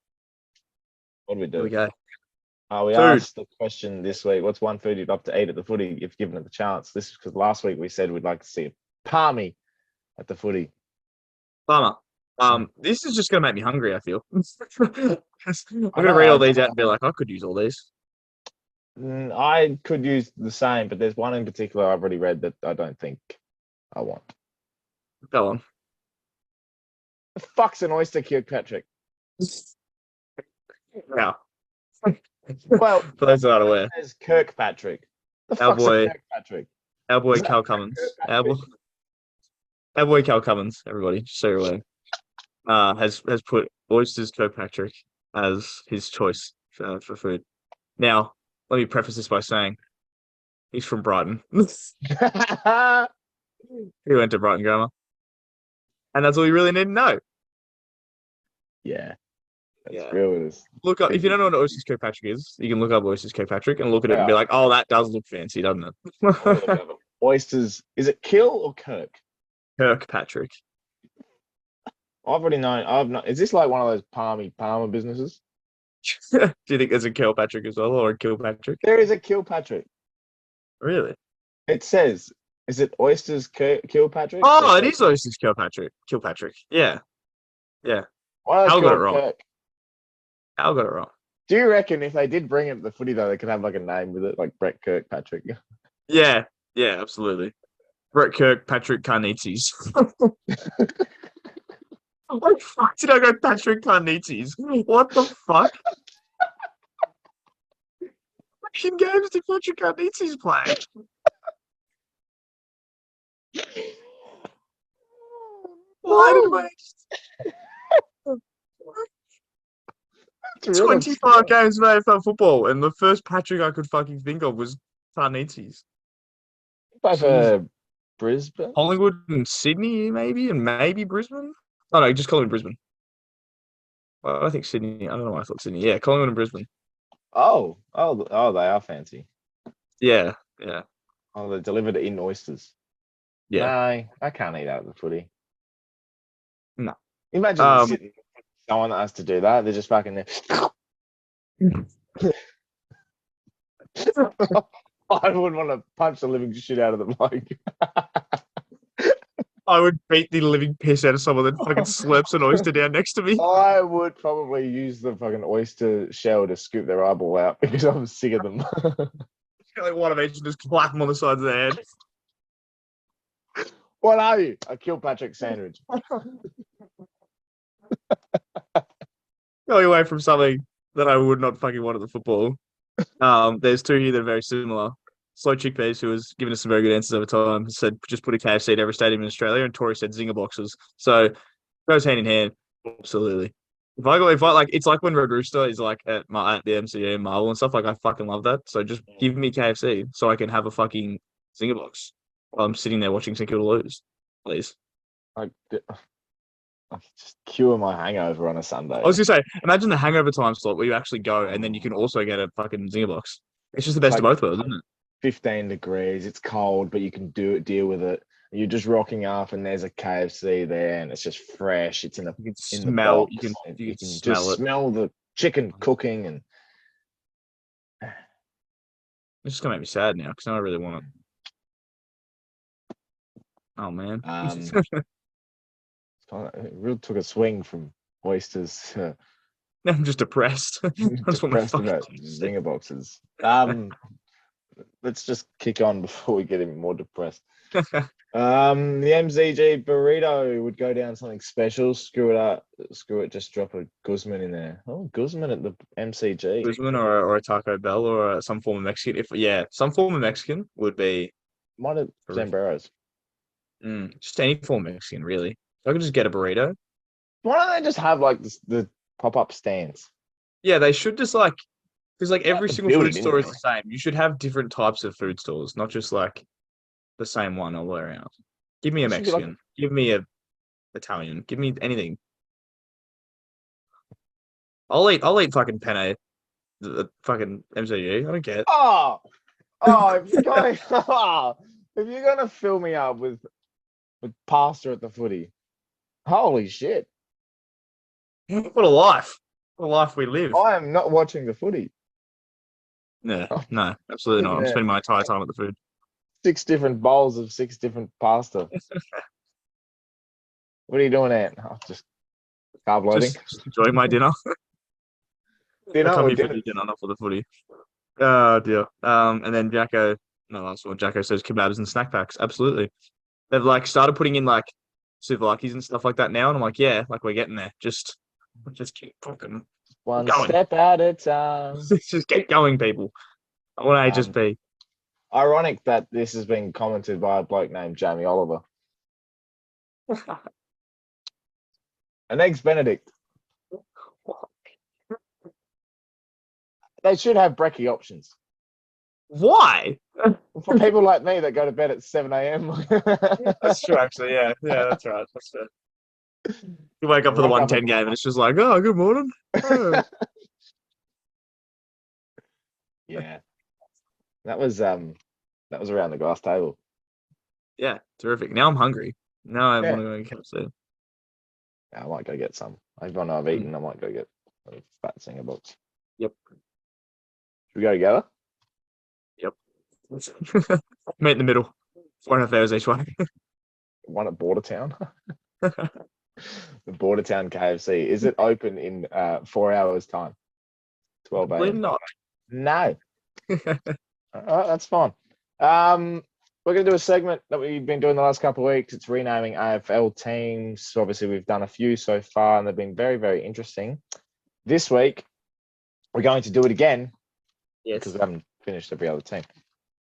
what do we Here we do? go. We Food. asked the question this week: what's one food you'd love to eat at the footy if given it the chance? This is because last week we said we'd like to see a palmy at the footy. Farmer. This is just gonna make me hungry, I feel. I'm gonna read all these out and be like, I could use all these. I could use the same, but there's one in particular I've already read that I don't think I want. Go on. The fuck's an oyster, Kirkpatrick? Now, Well, for those that aren't aware, there's Kirkpatrick. The Our fuck's boy- a Kirkpatrick? our boy Is that Cal Cummins. Kirkpatrick? Our boy Cal Cummins, everybody, just so you're aware, has put oysters Kirkpatrick as his choice for food. Now, let me preface this by saying he's from Brighton. He went to Brighton Grammar. And that's all you really need to know. Yeah. That's Yeah. real with us. Look up if you don't know what oysters Kirkpatrick is, you can look up oysters Kirkpatrick and look at it and be like, oh, that does look fancy, doesn't it? Oysters. Is it Kill or Kirk? Kirkpatrick. I've already known. I've not. Is this like one of those Palmer businesses? Do you think there's a Kilpatrick as well, or a Kilpatrick? There is a Kilpatrick. Really? It says, is it oysters Kilpatrick? Oh, it is oysters Kilpatrick. Kilpatrick. Yeah. Yeah. Why Hal got it called wrong. Kirk? Al got it wrong. Do you reckon if they did bring it to the footy though, they could have like a name with it, like Brett Kirkpatrick? Yeah, yeah, absolutely. Brett Kirkpatrick Carnitzis. What the fuck did I go Patrick Carnitzis? What the fuck? Fucking games did Patrick Carnitzis play? Why did I It's real 25 games of AFL football, and the first Patrick I could fucking think of was Carnitzis. Play for Brisbane. Collingwood and Sydney, maybe, and maybe Brisbane. Oh no, just Collingwood and Brisbane. Well, I think Sydney. I don't know why I thought Sydney. Yeah, Collingwood and Brisbane. Oh, they are fancy. Yeah, yeah, Oh, they delivered it in oysters. yeah. No, I can't eat out of the footy. No. Imagine sitting someone that has to do that. They're just fucking there. I would want to punch the living shit out of the bloke. I would beat the living piss out of someone that fucking slurps an oyster down next to me. I would probably use the fucking oyster shell to scoop their eyeball out because I'm sick of them. Like one of each and just clap them on the sides of the head. What are you? I killed Patrick Sandridge. Going away from something that I would not fucking want at the football. There's two here that are very similar. Slow Chickpeas, who was giving us some very good answers over time, said just put a KFC at every stadium in Australia, and Tori said zinger boxes. So goes hand in hand. Absolutely. If I like, it's like when Red Rooster is like at the MCU and Marvel and stuff. Like I fucking love that. So just give me KFC so I can have a fucking zinger box while I'm sitting there watching St Kilda lose, please. I just cure my hangover on a Sunday. I was gonna say, imagine the hangover time slot where you actually go and then you can also get a fucking zinger box. It's just the best of both worlds, isn't it? 15 degrees, it's cold, but you can deal with it. You're just rocking up and there's a KFC there and it's just fresh. It's in a You can in smell. the box. You can just smell it. smell the chicken cooking and It's just gonna make me sad now because now I really want it. Oh man. it really took a swing from oysters to Now I'm just depressed. I just want my depressed fucking about KFC. zinger boxes. Let's just kick on before we get even more depressed. The MZG burrito would go down something special. Screw it up. Screw it. Just drop a Guzman in there. Oh, Guzman at the MCG. Guzman or a Taco Bell or some form of Mexican. Some form of Mexican would be Might have Zambreros. just any form of Mexican, really. If I could just get a burrito. Why don't they just have like the pop-up stands? Yeah, they should just like, because like Like every the single food building, store is anyway. the same. You should have different types of food stores, not just like the same one all the way around. Give me a It should be like- Mexican. Give me a Italian. Give me anything. I'll eat fucking penne. The fucking MCU. I don't care. Oh, if you're going, if you're gonna fill me up with pasta at the footy, holy shit! What a life. What a life we live. I am not watching the footy. No, absolutely not. I'm Yeah. spending my entire time at the food. 6 different bowls of 6 different pasta. What are you doing, Ant? Oh, just carb loading. Just enjoying my dinner. Dinner I come or here for dinner? the dinner, not for the footy. Oh dear. And then Jacko says kebabs and snack packs. Absolutely. They've like started putting in like souvlaki's and stuff like that now, and I'm like, yeah, like we're getting there. Just keep fucking One going. step at a time. just keep going, people. I want HSP. Ironic that this has been commented by a bloke named Jamie Oliver. An eggs Benedict. They should have brekkie options Why? for people like me that go to bed at 7 a.m. That's true, actually. Yeah, that's right. That's fair. You wake up for the Rock up 110 game and it's just like, oh, good morning. Oh. Yeah, that was around the glass table. Yeah, terrific. Now I'm hungry. Now I Yeah. want to go and KFC. Yeah, I might go get some. Even though I've eaten, I might go get a fat singer box. Yep. Should we go together? Meet in the middle. 4.5 hours each way. One at Bordertown. The Bordertown KFC. Is it open in 4 hours time? 12 Probably a.m. not. No. That's fine. We're going to do a segment that we've been doing the last couple of weeks. It's renaming AFL teams. Obviously, we've done a few so far, and they've been very, very interesting. This week, we're going to do it again because we haven't finished every other team.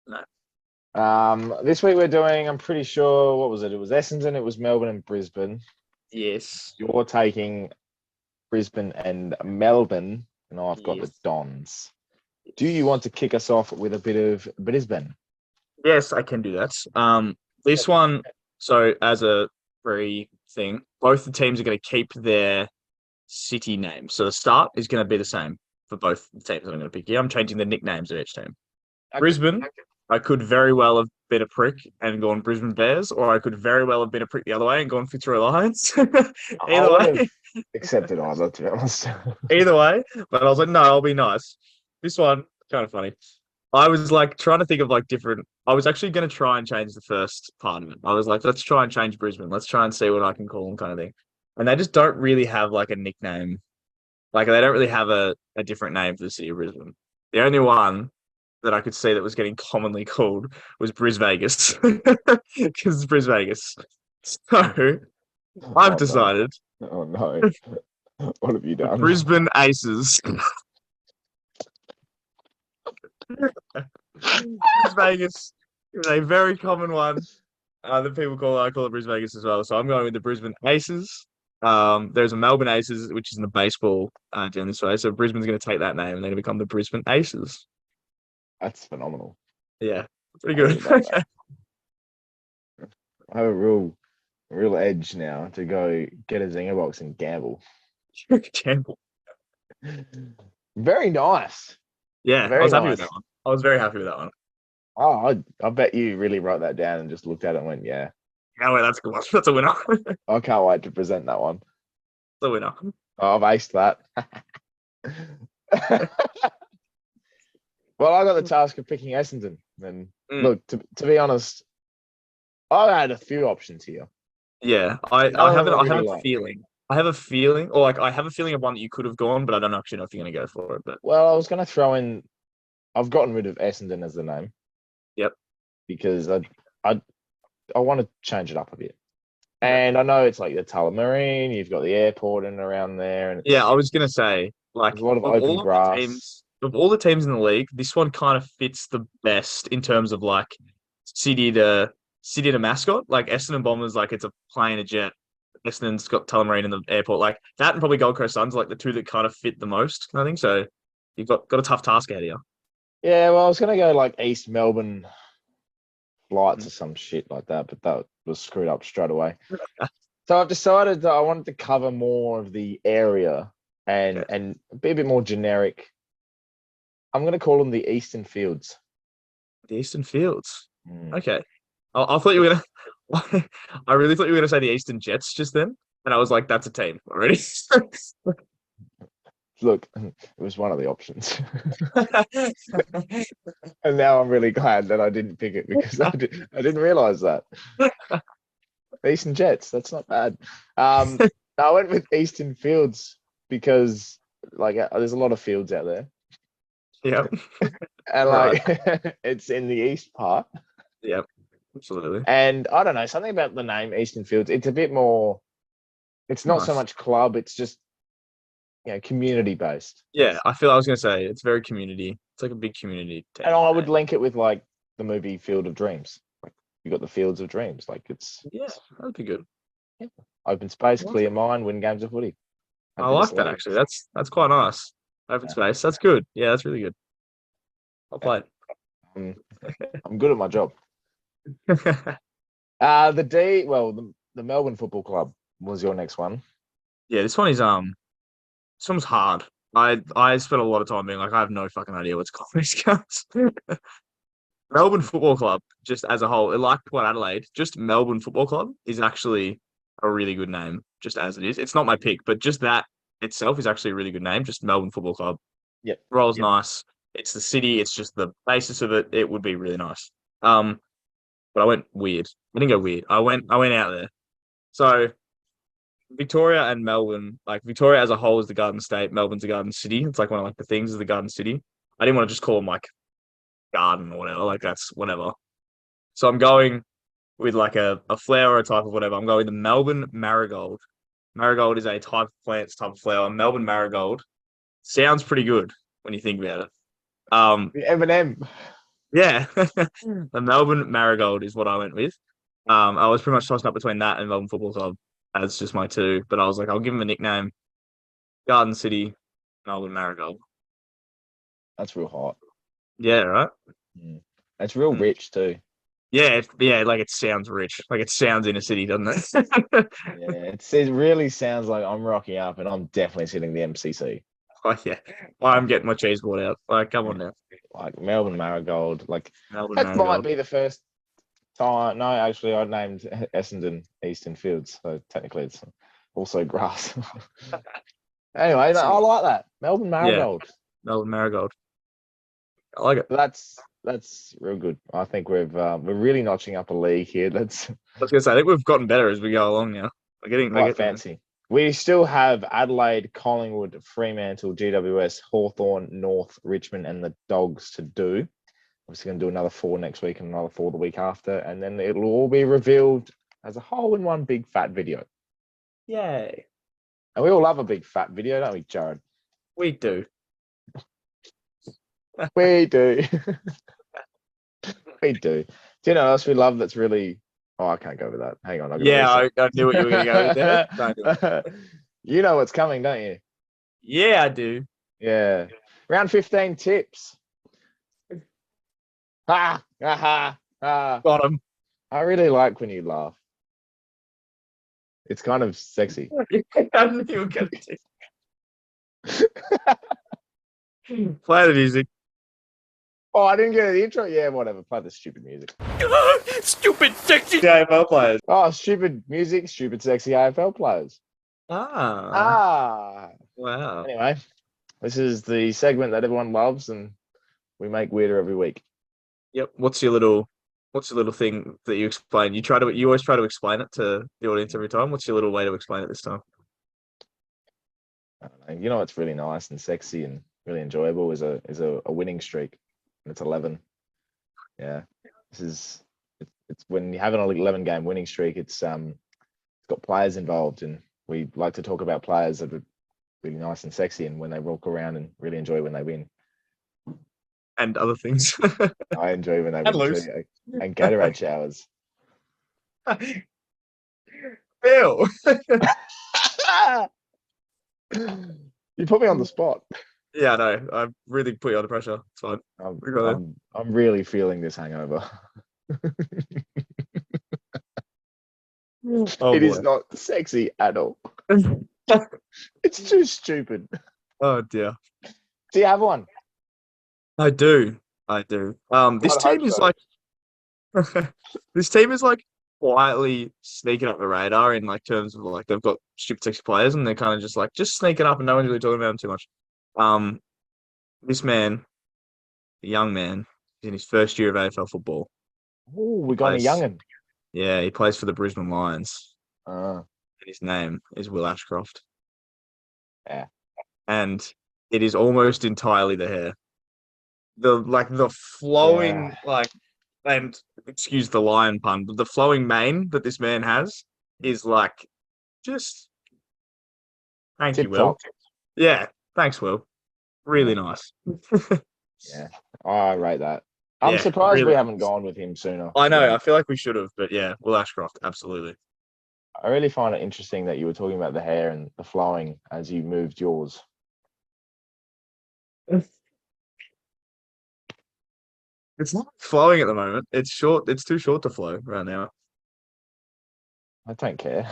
No. This week we're doing, I'm pretty sure, what was it? It was Essendon, it was Melbourne and Brisbane. Yes. You're taking Brisbane and Melbourne, and I've got the Dons. Do you want to kick us off with a bit of Brisbane? Yes, I can do that. This one, so as a free thing, both the teams are going to keep their city names. So the start is going to be the same for both the teams that I'm going to pick. Yeah, I'm changing the nicknames of each team. Okay. Brisbane, I could very well have been a prick and gone Brisbane Bears, or I could very well have been a prick the other way and gone Fitzroy Lions. Either way. Accepted either, to be honest. Either way, but I was like, no, I'll be nice. This one, kind of funny. I was like trying to think of like different. I was actually going to try and change the first part of it. I was like, let's try and change Brisbane. Let's try and see what I can call them, kind of thing. And they just don't really have like a nickname. Like they don't really have a different name for the city of Brisbane. The only one that I could see that was getting commonly called was Bris Vegas, because it's Bris Vegas. So I've decided. Oh no! What have you done? Brisbane Aces. Bris Vegas is a very common one that people call. I call it Bris Vegas as well. So I'm going with the Brisbane Aces. There's a Melbourne Aces, which is in the baseball down this way. So Brisbane's going to take that name and they're going to become the Brisbane Aces. That's phenomenal. Yeah, pretty good. I have a real edge now to go get a Zinger box and gamble. Gamble. Very nice. Yeah, very I was happy nice. with that one. I was very happy with that one. Oh, I bet you really wrote that down and just looked at it and went, yeah. Oh, wait, that's a good one. That's a winner. I can't wait to present that one. That's a winner. Oh, I've aced that. Well, I got the task of picking Essendon. And look, to be honest, I had a few options here. Yeah, I have a feeling. I have a feeling, or like I have a feeling of one that you could have gone, but I don't actually know if you're going to go for it. But well, I was going to throw in. I've gotten rid of Essendon as the name. Yep. Because I want to change it up a bit, and I know it's like the Tullamarine. You've got the airport and around there, and yeah, I was going to say like a lot of open grass. Of all the teams in the league, this one kind of fits the best in terms of like city to mascot. Like Essendon Bombers, like it's a plane, a jet. Essendon's got Tullamarine in the airport, like that, and probably Gold Coast Suns, like the two that kind of fit the most. I think so. You've got a tough task ahead of you. Yeah, well, I was going to go like East Melbourne Flights or some shit like that, but that was screwed up straight away. So I've decided that I wanted to cover more of the area and be a bit more generic. I'm going to call them the Eastern Fields. The Eastern Fields. Okay. I thought you were gonna. I really thought you were gonna say the Eastern Jets just then, and I was like, "That's a team already." Look, it was one of the options, and now I'm really glad that I didn't pick it because I didn't realize that. Eastern Jets. That's not bad. I went with Eastern Fields because like there's a lot of fields out there. Yep. And like it's in the east part. Yep. Absolutely. And I don't know, something about the name Eastern Fields. It's a bit more. It's not so much club. It's just community based. Yeah, I was gonna say it's very community. It's like a big community. And I would link it with like the movie Field of Dreams. Like you got the Fields of Dreams. Like it's that'd be good. Yeah. Open space, clear mind, win games of footy. I like that actually. That's quite nice. Open space. That's good. Yeah, that's really good. I'll play it. I'm good at my job. The Melbourne Football Club was your next one. Yeah, this one is this one's hard. I spent a lot of time being like, I have no fucking idea what's called these guys. Melbourne Football Club, just as a whole, like Port Adelaide, just Melbourne Football Club is actually a really good name, just as it is. It's not my pick, but just that itself is actually a really good name. Just Melbourne Football Club. Yep. Rolls nice. It's the city. It's just the basis of it. It would be really nice. But I went weird. I didn't go weird. I went out there. So Victoria and Melbourne, like Victoria as a whole is the Garden State, Melbourne's the Garden City. It's like one of like the things of the Garden City. I didn't want to just call them like garden or whatever, like that's whatever. So I'm going with like a flower or a type of whatever. I'm going with the Melbourne marigold. Marigold is a type of plant, type of flower. Melbourne marigold sounds pretty good when you think about it. The M&M. Yeah, the Melbourne marigold is what I went with. I was pretty much tossing up between that and Melbourne Football Club as just my two, but I was like, I'll give him a nickname, Garden City, Melbourne marigold. That's real hot. Yeah, right. Mm. It's real rich too. Yeah, yeah, like it sounds rich, like it sounds in a city, doesn't it? Yeah, it really sounds like I'm rocking up and I'm definitely sitting the MCC. Oh yeah, I'm getting my cheese board out. Like, come on now, Like Melbourne Marigold. Like Melbourne that might marigold. be the first time. No, actually, I named Essendon Eastern Fields, so technically it's also grass. Anyway, no, I like that Melbourne Marigold. Melbourne marigold. I like it. That's real good. I think we're really notching up a league here. That's I was gonna say, I think we've gotten better as we go along now. We're quite getting fancy. We still have Adelaide, Collingwood, Fremantle, GWS, Hawthorn, North, Richmond, and the Dogs to do. Obviously, going to do another 4 next week and another 4 the week after, and then it'll all be revealed as a whole in one big fat video. Yay! And we all love a big fat video, don't we, Jared? We do. We do. We do. Do you know what else we love that's really... Oh, I can't go with that. Hang on. I knew what you were going to go with there. Don't do it. You know what's coming, don't you? Yeah, I do. Yeah. Round 15 tips. Ha! Ha! Ha! Got him. I really like when you laugh. It's kind of sexy. I knew you were going to play the music. Oh, I didn't get the intro. Yeah, whatever. Play the stupid music. Stupid, sexy AFL players. Oh, stupid music, stupid, sexy AFL players. Wow. Anyway, this is the segment that everyone loves, and we make weirder every week. Yep. What's your little thing that you explain? You always try to explain it to the audience every time. What's your little way to explain it this time? I don't know. You know what's really nice and sexy and really enjoyable is a winning streak. And it's 11. Yeah. It's when you have an 11-game winning streak, it's got players involved, and we like to talk about players that are really nice and sexy and when they walk around, and really enjoy when they win. And other things. I enjoy when they And win lose. too. And Gatorade showers. Bill. You put me on the spot. Yeah, I know. I really put you under pressure. It's fine. I'm really feeling this hangover. It is not sexy at all. It's too stupid. Oh dear. Do you have one? I do. This team is like this team is like quietly sneaking up the radar in like terms of like they've got stupid sexy players and they're kind of just sneaking up and no one's really talking about them too much. This man, the young man, is in his first year of AFL football. Oh, we got a young'un. Yeah, he plays for the Brisbane Lions. Uh, And his name is Will Ashcroft. Yeah. And it is almost entirely the hair. The flowing and excuse the lion pun, but the flowing mane that this man has is like just thank you, Will. Yeah, thanks, Will. Really nice. Yeah, I rate that. I'm surprised we haven't gone with him sooner. I know. I feel like we should have, but yeah, Will Ashcroft, absolutely. I really find it interesting that you were talking about the hair and the flowing as you moved yours. It's not flowing at the moment. It's short. It's too short to flow right now. I don't care.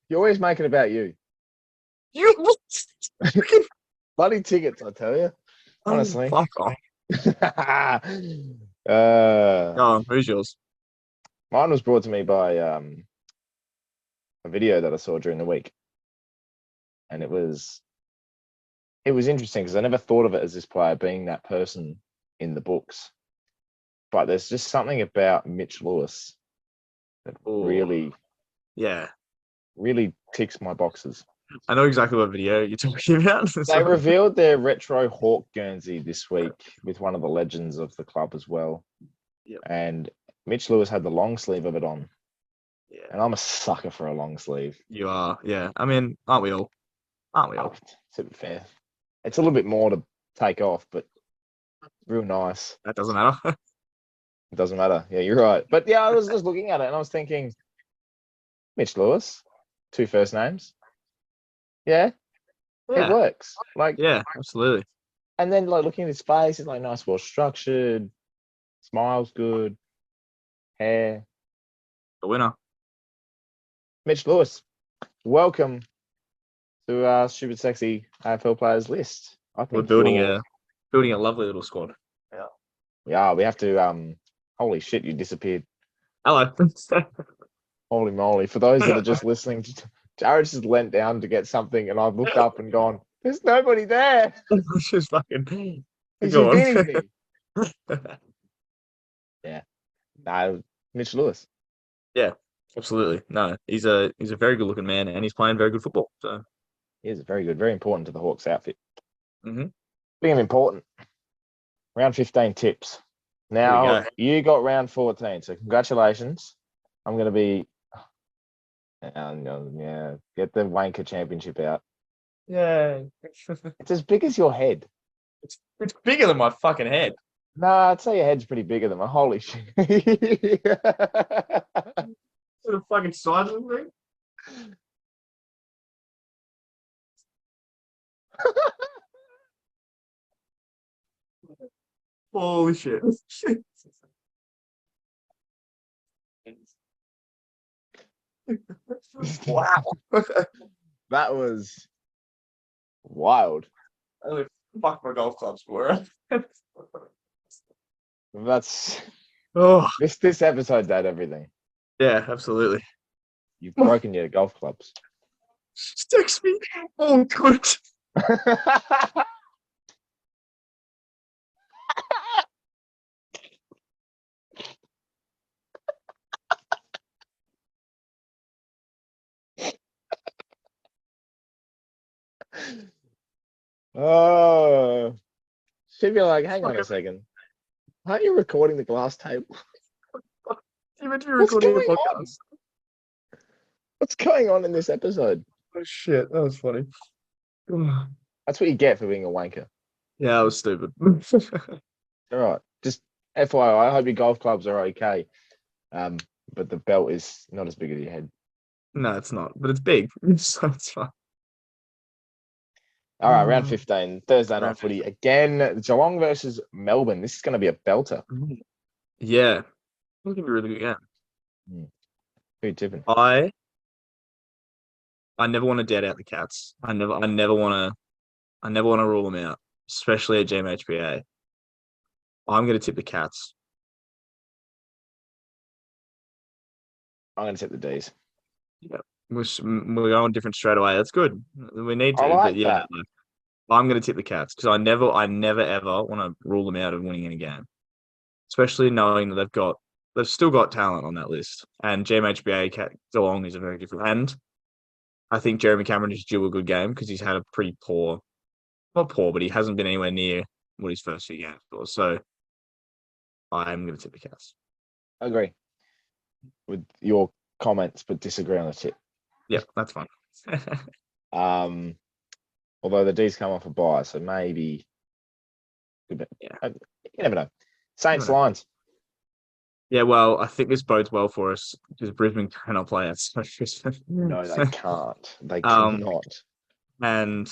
You always make it about you. You Bloody tickets, I tell you. Honestly. fuck off. Go on, who's yours? Mine was brought to me by a video that I saw during the week, and it was it was interesting because I never thought of it as this player being that person in the books. But there's just something about Mitch Lewis that really Yeah. ticks my boxes. I know exactly what video you're talking about. They revealed their retro Hawk Guernsey this week with one of the legends of the club as well. Yep. And Mitch Lewis had the long sleeve of it on. Yeah. And I'm a sucker for a long sleeve. You are, yeah. I mean, aren't we all? Aren't we all? To be fair. It's a little bit more to take off, but real nice. That doesn't matter. It doesn't matter. Yeah, you're right. But yeah, I was just looking at it and I was thinking, Mitch Lewis, 2 first names. Yeah, Yeah. it works. Like, Yeah, absolutely. and then like looking at his face, he's like nice, well structured, smiles good, hair. The winner. Mitch Lewis, welcome to our Stupid Sexy AFL players list. I think We're building a lovely little squad. Yeah, we have to. Holy shit, you disappeared. Hello. Holy moly! For those that are just listening, Jared just leant down to get something, and I've looked up and gone, "There's nobody there." Just fucking He's go on. Houdini me. Yeah, no, Mitch Lewis. Yeah, absolutely. No, he's a very good looking man and he's playing very good football. So He is very good, very important to the Hawks outfit. Mhm. Being important. Round 15 tips. Now you got round 14, so congratulations. I'm going to be, yeah, get the wanker championship out. Yeah. It's as big as your head. It's bigger than my fucking head. Nah, I'd say your head's pretty bigger than my. Holy shit. The fucking size of the thing. Holy shit. Wow. That was wild. I only fuck my golf clubs for it. That's Oh, this episode did everything. yeah, absolutely. You've broken your golf clubs. Just text me. Oh, good. Oh, she'd be like, hang on a second. Aren't you recording the glass table? You meant to be recording the podcast. What's going on in this episode? Oh shit, that was funny. That's what you get for being a wanker. Yeah, that was stupid. All right. Just FYI, I hope your golf clubs are okay. But the belt is not as big as your head. No, it's not, but it's big. So it's fine. All right, round 15, Thursday night Round footy. Again, Geelong versus Melbourne. This is going to be a belter. Yeah. It's gonna be a really good game. Who you tipping? I never want to dead out the Cats. I never want to rule them out, especially at GMHBA. I'm going to tip the Cats. I'm going to tip the D's. Yeah, we're going different straight away. That's good. We need to. I like but yeah, that. I'm going to tip the Cats because I never ever want to rule them out of winning any game, especially knowing that they've still got talent on that list. And GMHBA Geelong is a very different. And I think Jeremy Cameron is due a good game because he's had a pretty poor, not poor, but he hasn't been anywhere near what his first few games was. So I'm going to tip the Cats. I agree with your comments, but disagree on the tip. Yeah, that's fine. Although the D's come off a bye, so maybe. Yeah. You never know. Saints Lions. Yeah, well, I think this bodes well for us because Brisbane cannot play us. No, they can't. They cannot. And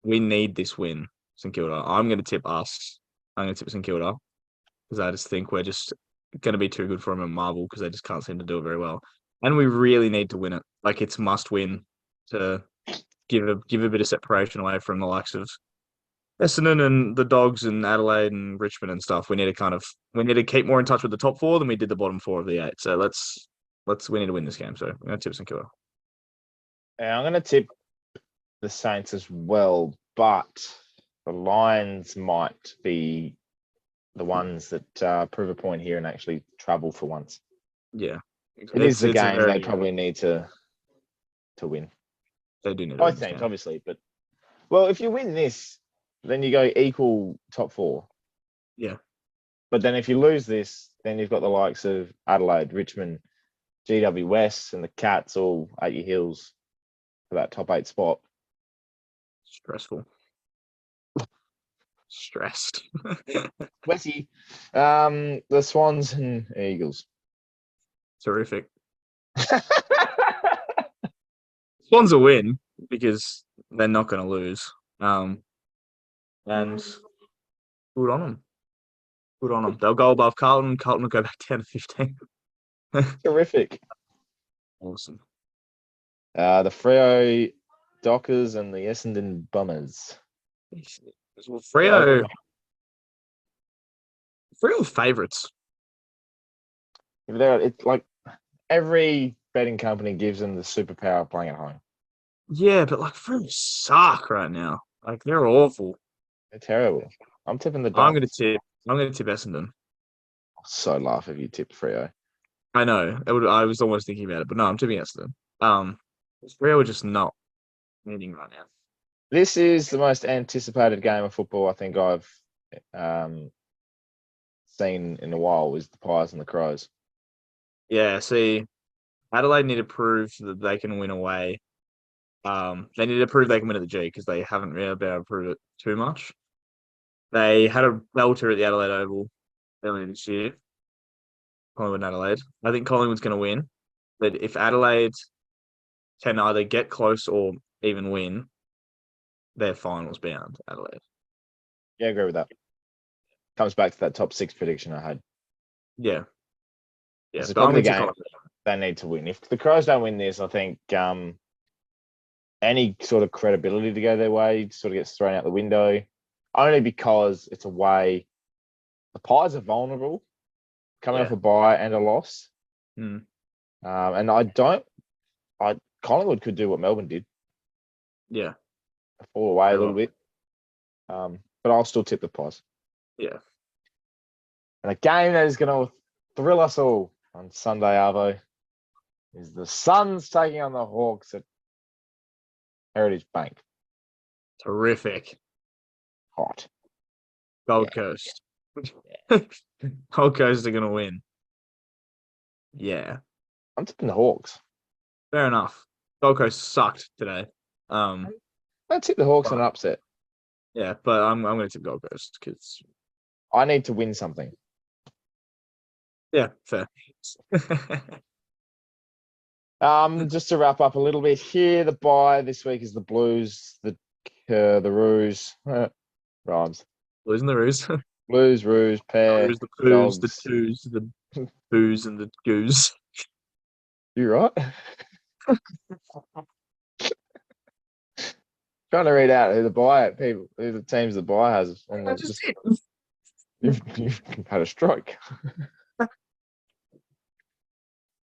we need this win, St Kilda. I'm going to tip us. I'm going to tip St Kilda because I just think we're just going to be too good for them at Marvel because they just can't seem to do it very well. And we really need to win it. Like, it's must win to give a bit of separation away from the likes of Essendon and the Dogs and Adelaide and Richmond and stuff. We need to keep more in touch with the top four than we did the bottom four of the 8. So we need to win this game. So I'm going to tip St Kilda. Yeah, I'm going to tip the Saints as well, but The Lions might be the ones that prove a point here and actually travel for once. Yeah. It is the it's a game very, they probably need to win. they do need to Both win this teams, game. obviously, but well, if you win this, then you go equal top four. Yeah. But then if you lose this, then you've got the likes of Adelaide, Richmond, GW West, and the Cats all at your heels for that top 8 spot. Stressful. Stressed. Westy, the Swans and Eagles. Terrific. Swans a win because they're not going to lose. And good on them. Good on them. They'll go above Carlton. Carlton will go back down to 15. Terrific. Awesome. The Freo Dockers and the Essendon Bummers. Well, Freo favourites. It's like every betting company gives them the superpower of playing at home. Yeah, but like Freo suck right now. Like they're awful. They're terrible. I'm tipping the I'm Dockers. gonna tip Essendon. I'll so laugh if you tipped Freo. I know. I was almost thinking about it, but no, I'm tipping Essendon. Freo are just not winning right now. This is the most anticipated game of football I think I've seen in a while. Is the Pies and the Crows. Yeah, see, Adelaide need to prove that they can win away. They need to prove they can win at the G because they haven't really been able to prove it too much. They had a belter at the Adelaide Oval earlier this year. Collingwood and Adelaide. I think Collingwood's going to win, but if Adelaide can either get close or even win, they're finals bound. Adelaide. Yeah, I agree with that. Comes back to that top 6 prediction I had. Yeah. Yeah. It's But I'm probably going the to game they need to win. If the Crows don't win this, I think any sort of credibility to go their way sort of gets thrown out the window. Only because it's away. The Pies are vulnerable, coming off a bye and a loss. Mm. And Collingwood could do what Melbourne did. Yeah. Fall away a little bit. But I'll still tip the Pies. Yeah. And a game that is going to thrill us all on Sunday, Arvo, is the Suns taking on the Hawks at Heritage Bank. Terrific. Hot. Gold Coast. Gold Coast are going to win. Yeah. I'm tipping the Hawks. Fair enough. Gold Coast sucked today. I tip the Hawks in an upset. Yeah, but I'm going to tip Gold Coast because I need to win something. yeah, fair. Just to wrap up a little bit here, the bye this week is the Blues, the Roos, rhymes. Blues and the Roos. Blues, Roos, Pear, The Poos, the Dogs. Twos, the Boos, and the Goose. You right? Trying to read out who the teams the bye has. And you've had a stroke.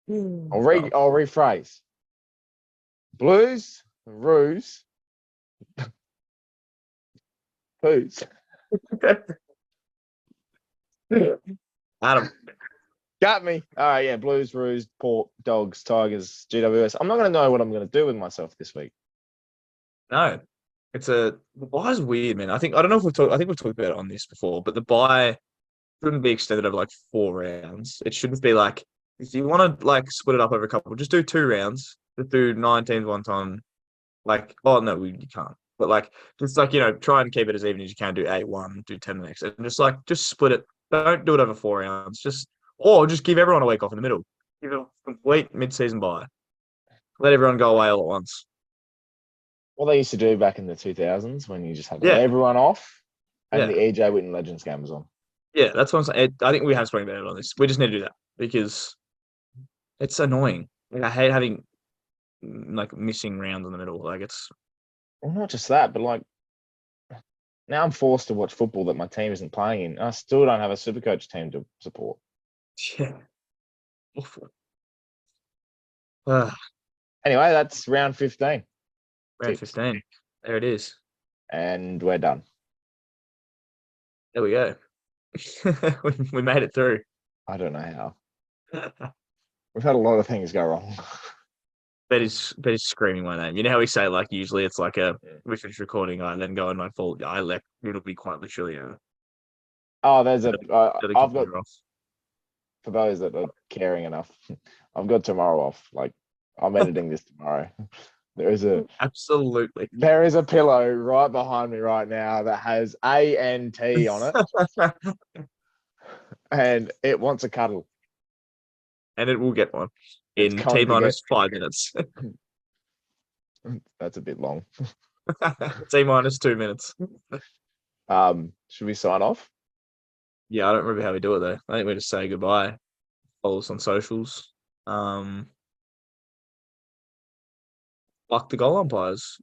I'll rephrase. Blues, Roos, Poos. Adam. Got me. All right, yeah. Blues, Roos, Port, Dogs, Tigers, GWS. I'm not going to know what I'm going to do with myself this week. No, the bye's weird, man. I don't know if we've talked about it on this before, but the bye shouldn't be extended over like 4 rounds. It shouldn't be like, if you want to like split it up over a couple, just do 2 rounds. Just do 9 teams one time. Like, oh no, you can't. But like, just like, try and keep it as even as you can. Do 8-1, do 10 the next, and just split it. Don't do it over 4 rounds. Or just give everyone a week off in the middle. Give it a complete mid-season bye. Let everyone go away all at once. What they used to do back in the 2000s when you just had everyone off and the EJ Whitten Legends game was on. Yeah, that's what I'm saying. I think we have spoken about it on this. We just need to do that because it's annoying. Like, I hate having like missing rounds in the middle. Like Well, not just that, but like now I'm forced to watch football that my team isn't playing in. I still don't have a Supercoach team to support. yeah, awful. Anyway, that's round 15. Round 15. There it is. And we're done. There we go. we made it through. I don't know how. We've had a lot of things go wrong. Betty's screaming my name. You know how we say like usually it's like we finish recording, I then go on my fault. I let it'll be quite literally Oh, there's a. the I've got computer off. for those that are caring enough. I've got tomorrow off. Like I'm editing this tomorrow. Absolutely. There is a pillow right behind me right now that has ANT on it, and it wants a cuddle. And it will get one It's in going to get. T 5 minutes. That's a bit long. T minus 2 minutes. Should we sign off? Yeah, I don't remember how we do it though. I think we just say goodbye. Follow us on socials. Fuck the goal umpires.